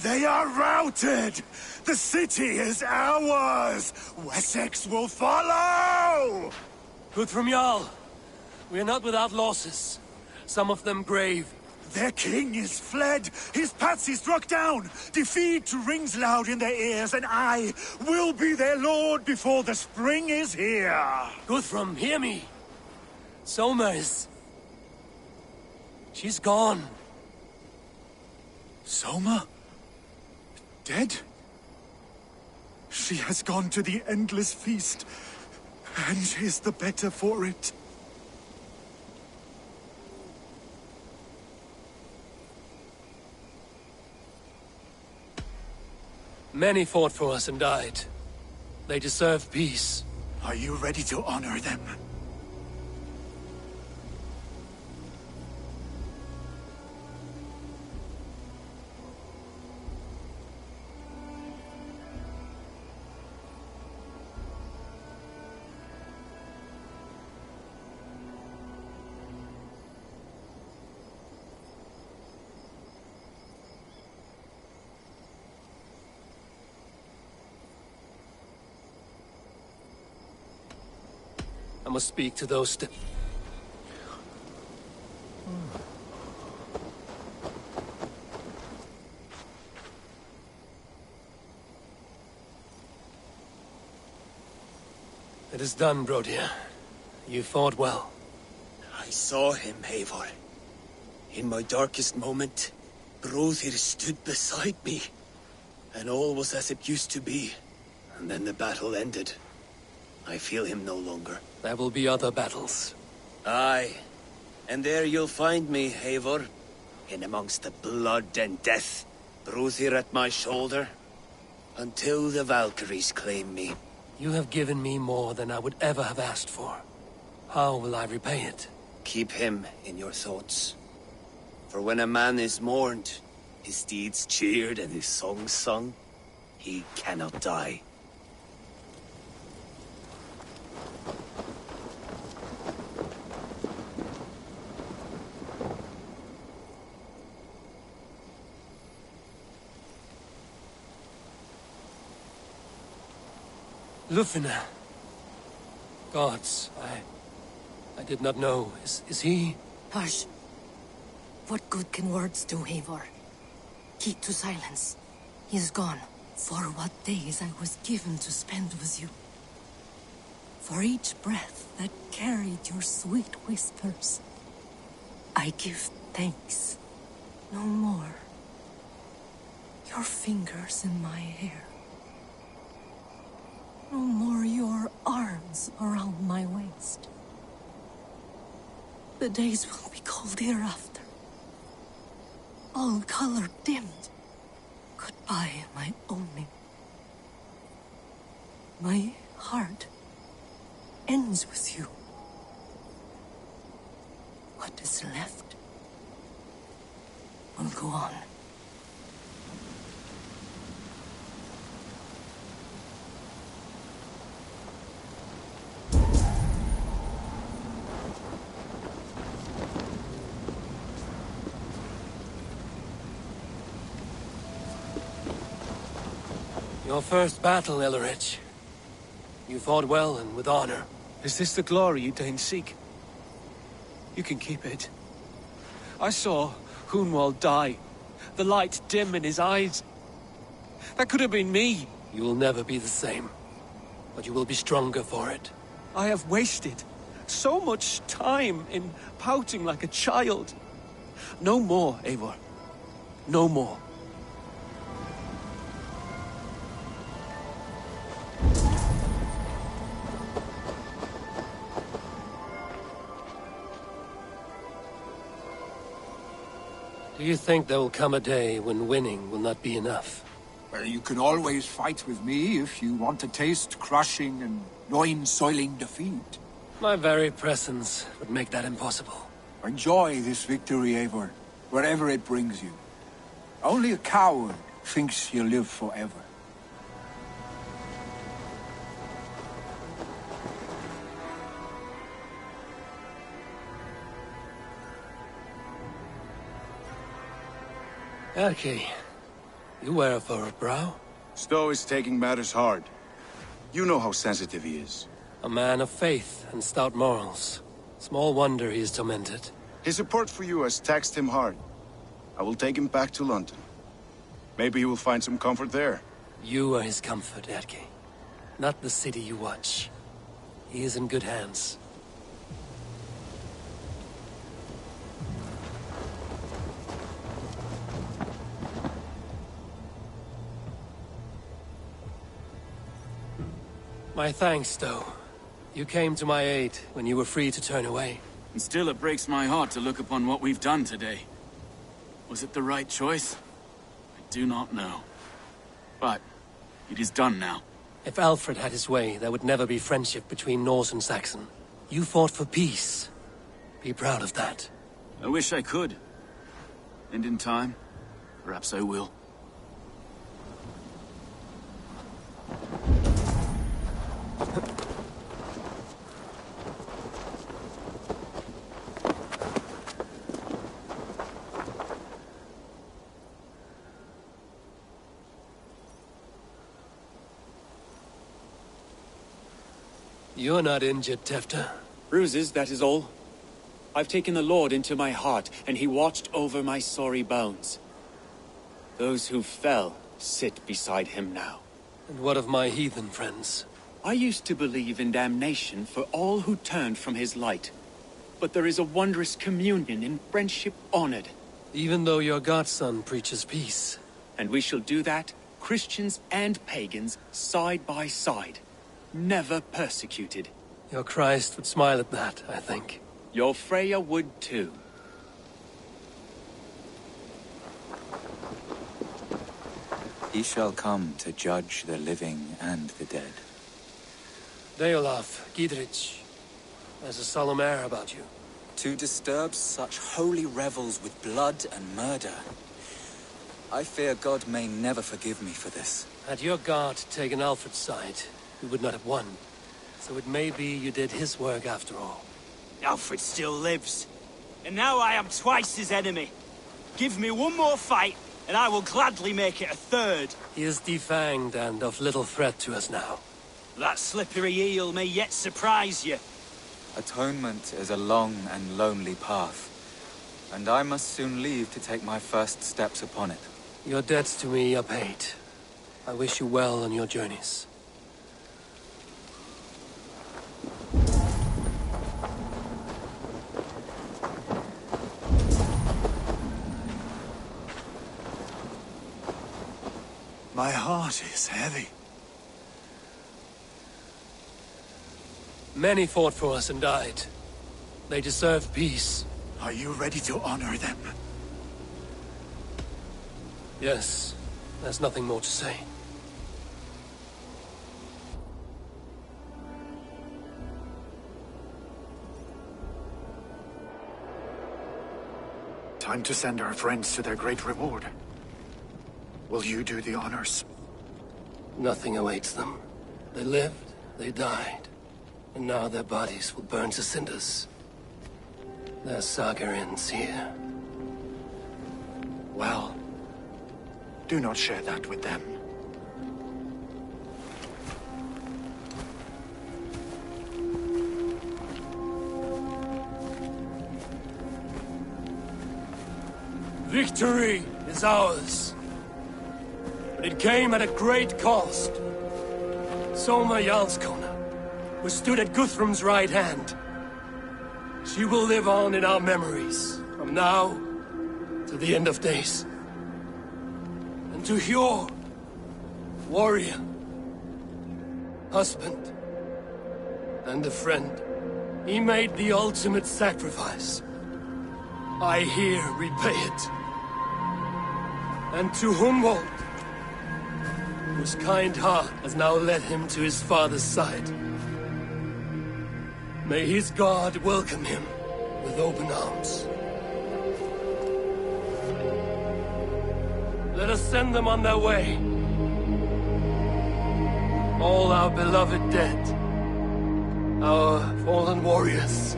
They are routed! The city is ours! Wessex will follow! Good from Jarl. We are not without losses. Some of them grave. Their king is fled! His patsy struck down! Defeat rings loud in their ears, and I will be their lord before the spring is here! Guthrum, hear me! Soma is... she's gone. Soma? Dead? She has gone to the endless feast, and is the better for it. Many fought for us and died. They deserve peace. Are you ready to honor them? must speak to those It is done, Brodir. You fought well. I saw him, Eivor. In my darkest moment, Brodir stood beside me, and all was as it used to be. And then the battle ended. I feel him no longer. There will be other battles. Aye. And there you'll find me, Eivor. In amongst the blood and death. Brodir at my shoulder. Until the Valkyries claim me. You have given me more than I would ever have asked for. How will I repay it? Keep him in your thoughts. For when a man is mourned, his deeds cheered and his songs sung, he cannot die. Lufina. Gods, I did not know. Is he? Hush. What good can words do, Eivor? Keep to silence. He is gone. For what days I was given to spend with you. For each breath that carried your sweet whispers. I give thanks. No more. Your fingers in my hair. No more your arms around my waist. The days will be cold hereafter. All color dimmed. Goodbye, my only. My heart ends with you. What is left will go on. Your first battle, Elrich. You fought well and with honor. Is this the glory you deign seek? You can keep it. I saw Hunwald die. The light dim in his eyes. That could have been me. You will never be the same. But you will be stronger for it. I have wasted so much time in pouting like a child. No more, Eivor. No more. Do you think there will come a day when winning will not be enough? Well, you can always fight with me if you want to taste crushing and loin-soiling defeat. My very presence would make that impossible. Enjoy this victory, Eivor, wherever it brings you. Only a coward thinks he'll live forever. Erki, you wear a furrowed brow. Stowe is taking matters hard. You know how sensitive he is. A man of faith and stout morals. Small wonder he is tormented. His support for you has taxed him hard. I will take him back to London. Maybe he will find some comfort there. You are his comfort, Erki. Not the city you watch. He is in good hands. My thanks, Stowe. You came to my aid when you were free to turn away. And still it breaks my heart to look upon what we've done today. Was it the right choice? I do not know. But it is done now. If Alfred had his way, there would never be friendship between Norse and Saxon. You fought for peace. Be proud of that. I wish I could. And in time, perhaps I will. You're not injured, Tefta. Bruises, that is all. I've taken the Lord into my heart, and he watched over my sorry bones. Those who fell sit beside him now. And what of my heathen friends? I used to believe in damnation for all who turned from his light. But there is a wondrous communion in friendship honored. Even though your godson preaches peace. And we shall do that, Christians and pagans, side by side. Never persecuted. Your Christ would smile at that, I think. Your Freya would too. He shall come to judge the living and the dead. Deolaf, Gidrich, there's a solemn air about you. To disturb such holy revels with blood and murder. I fear God may never forgive me for this. Had your guard taken Alfred's side, we would not have won. So it may be you did his work after all. Alfred still lives. And now I am twice his enemy. Give me one more fight, and I will gladly make it a third. He is defanged and of little threat to us now. That slippery eel may yet surprise you. Atonement is a long and lonely path, and I must soon leave to take my first steps upon it. Your debts to me are paid. I wish you well on your journeys. My heart is heavy. Many fought for us and died. They deserve peace. Are you ready to honor them? Yes. There's nothing more to say. Time to send our friends to their great reward. Will you do the honors? Nothing awaits them. They lived, they died. And now their bodies will burn to cinders. Their saga ends here. Well, do not share that with them. Victory is ours. But it came at a great cost. Soma Jarlskona, who stood at Guthrum's right hand. She will live on in our memories, from now to the end of days. And to Hjor, warrior, husband, and a friend, he made the ultimate sacrifice. I here repay it. And to Hunwald, whose kind heart has now led him to his father's side. May his God welcome him with open arms. Let us send them on their way. All our beloved dead, our fallen warriors,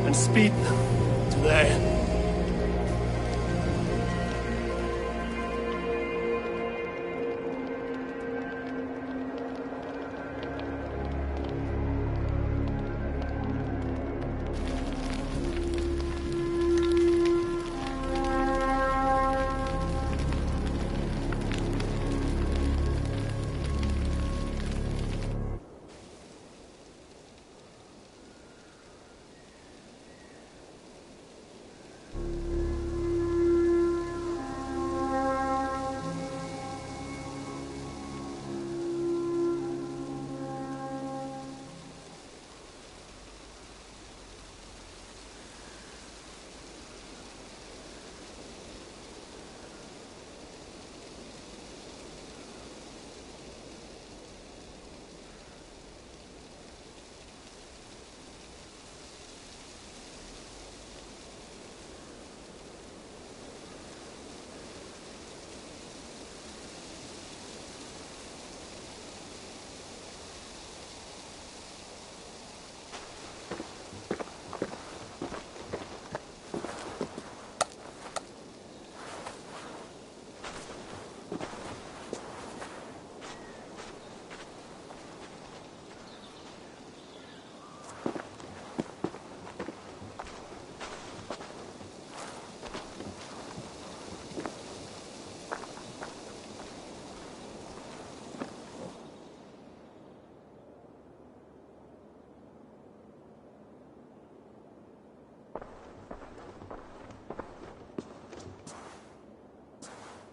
and speed them to their end.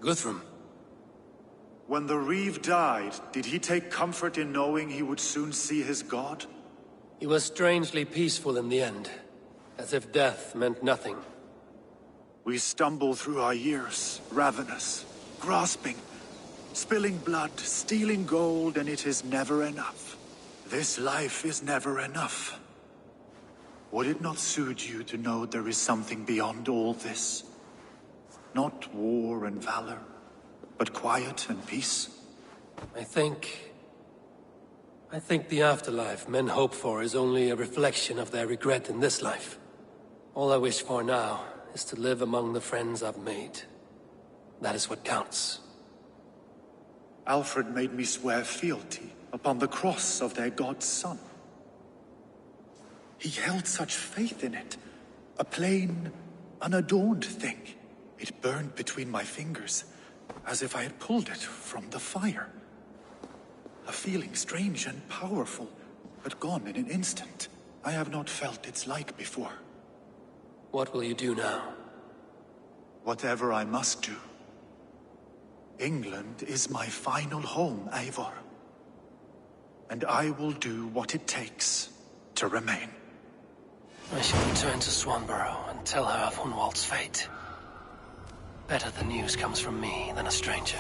Guthrum. When the Reeve died, did he take comfort in knowing he would soon see his god? He was strangely peaceful in the end, as if death meant nothing. We stumble through our years, ravenous, grasping, spilling blood, stealing gold, and it is never enough. This life is never enough. Would it not suit you to know there is something beyond all this? Not war and valor, but quiet and peace? I think the afterlife men hope for is only a reflection of their regret in this life. All I wish for now is to live among the friends I've made. That is what counts. Alfred made me swear fealty upon the cross of their god's son. He held such faith in it, a plain, unadorned thing. It burned between my fingers, as if I had pulled it from the fire. A feeling strange and powerful, but gone in an instant. I have not felt its like before. What will you do now? Whatever I must do. England is my final home, Eivor. And I will do what it takes to remain. I shall return to Swanborough and tell her of Hunwald's fate. Better the news comes from me than a stranger.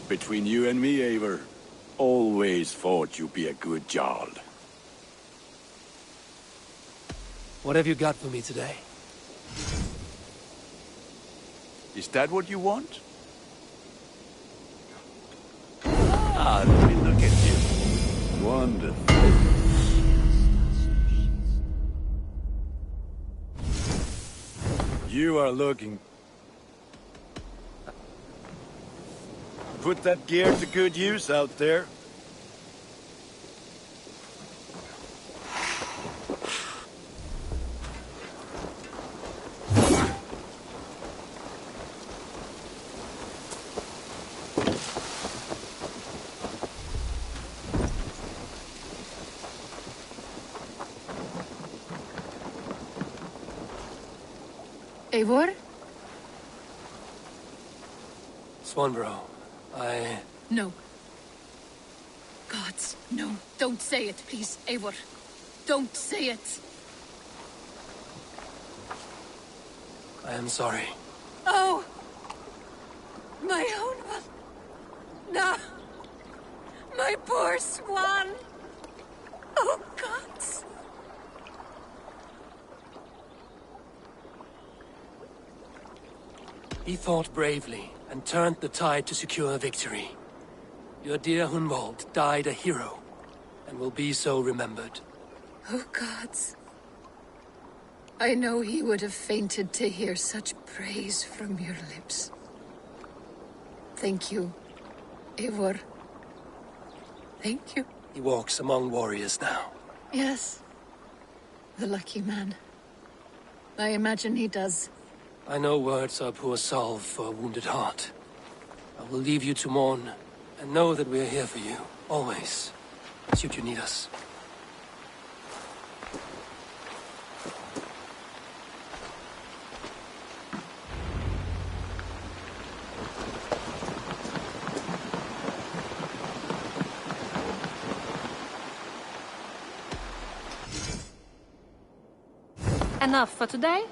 Between you and me, Eivor, always thought you'd be a good Jarl. What have you got for me today? Is that what you want? Ah, let me look at you. Wonderful. You are looking... Put that gear to good use out there. Eivor? Swanborough, No. Gods, no. Don't say it, please, Eivor. Don't say it. I am sorry. Oh! My own one. No. My poor swan. Oh, gods. He fought bravely and turned the tide to secure victory. Your dear Hunwald died a hero, and will be so remembered. Oh, gods. I know he would have fainted to hear such praise from your lips. Thank you, Eivor. Thank you. He walks among warriors now. Yes. The lucky man. I imagine he does. I know words are poor salve for a wounded heart. I will leave you to mourn, and know that we are here for you, always, should you need us. Enough for today?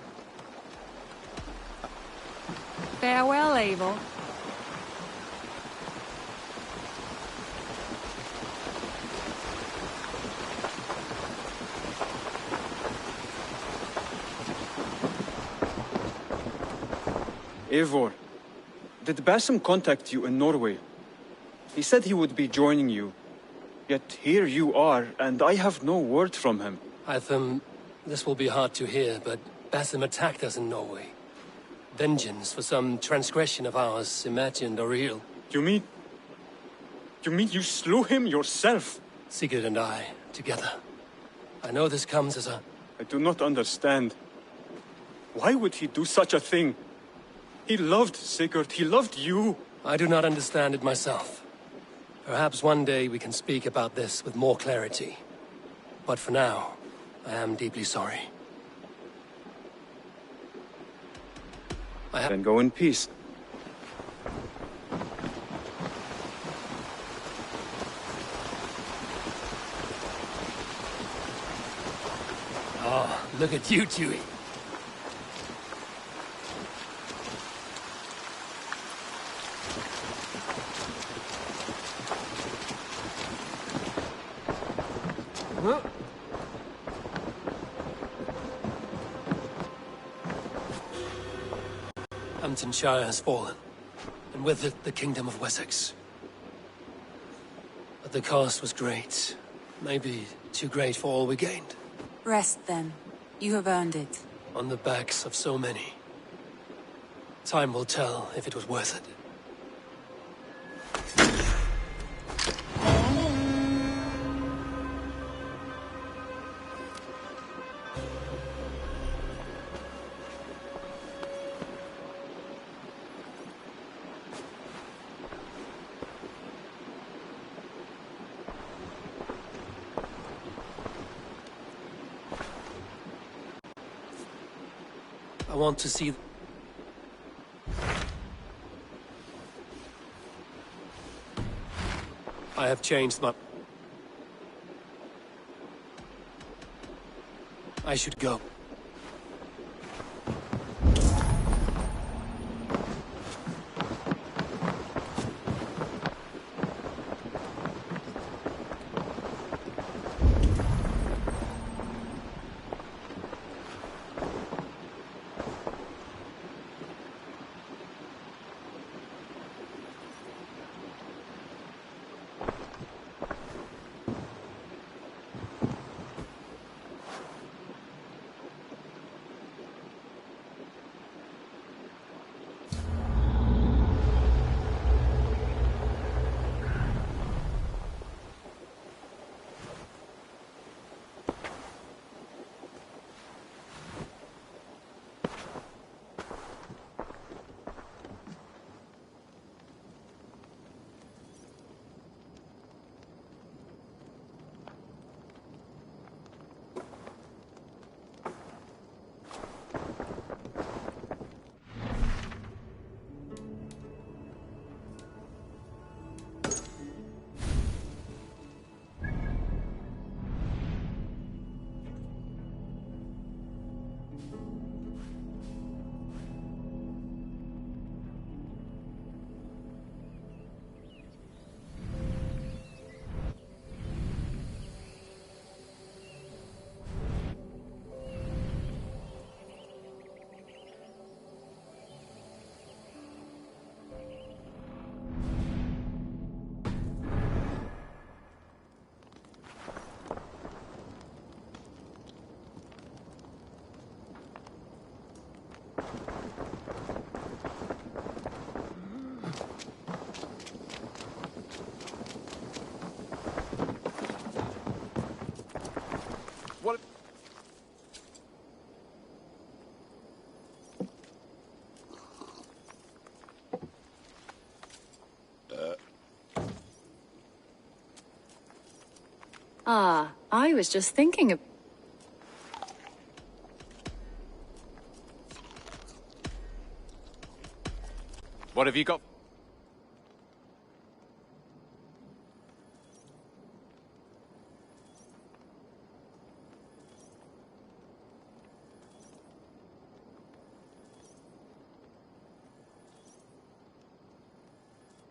Farewell, Eivor. Eivor, did Basim contact you in Norway? He said he would be joining you. Yet here you are, and I have no word from him. This will be hard to hear, but Basim attacked us in Norway. Vengeance for some transgression of ours, imagined or real. You mean you slew him yourself? Sigurd and I, together. I know this comes as a... I do not understand. Why would he do such a thing? He loved Sigurd, he loved you. I do not understand it myself. Perhaps one day we can speak about this with more clarity. But for now, I am deeply sorry. Then go in peace. Oh, look at you, Chewie. Huh? Hamptonshire has fallen, and with it the Kingdom of Wessex. But the cost was great. Maybe too great for all we gained. Rest then. You have earned it. On the backs of so many. Time will tell if it was worth it. I want to see... I have changed my... I should go. Ah, I was just thinking of... What have you got?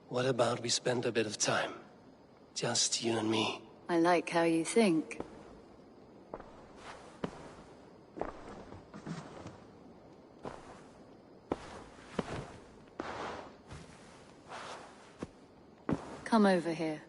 What about we spend a bit of time? Just you and me. I like how you think. Come over here.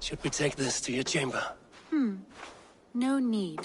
Should we take this to your chamber? No need.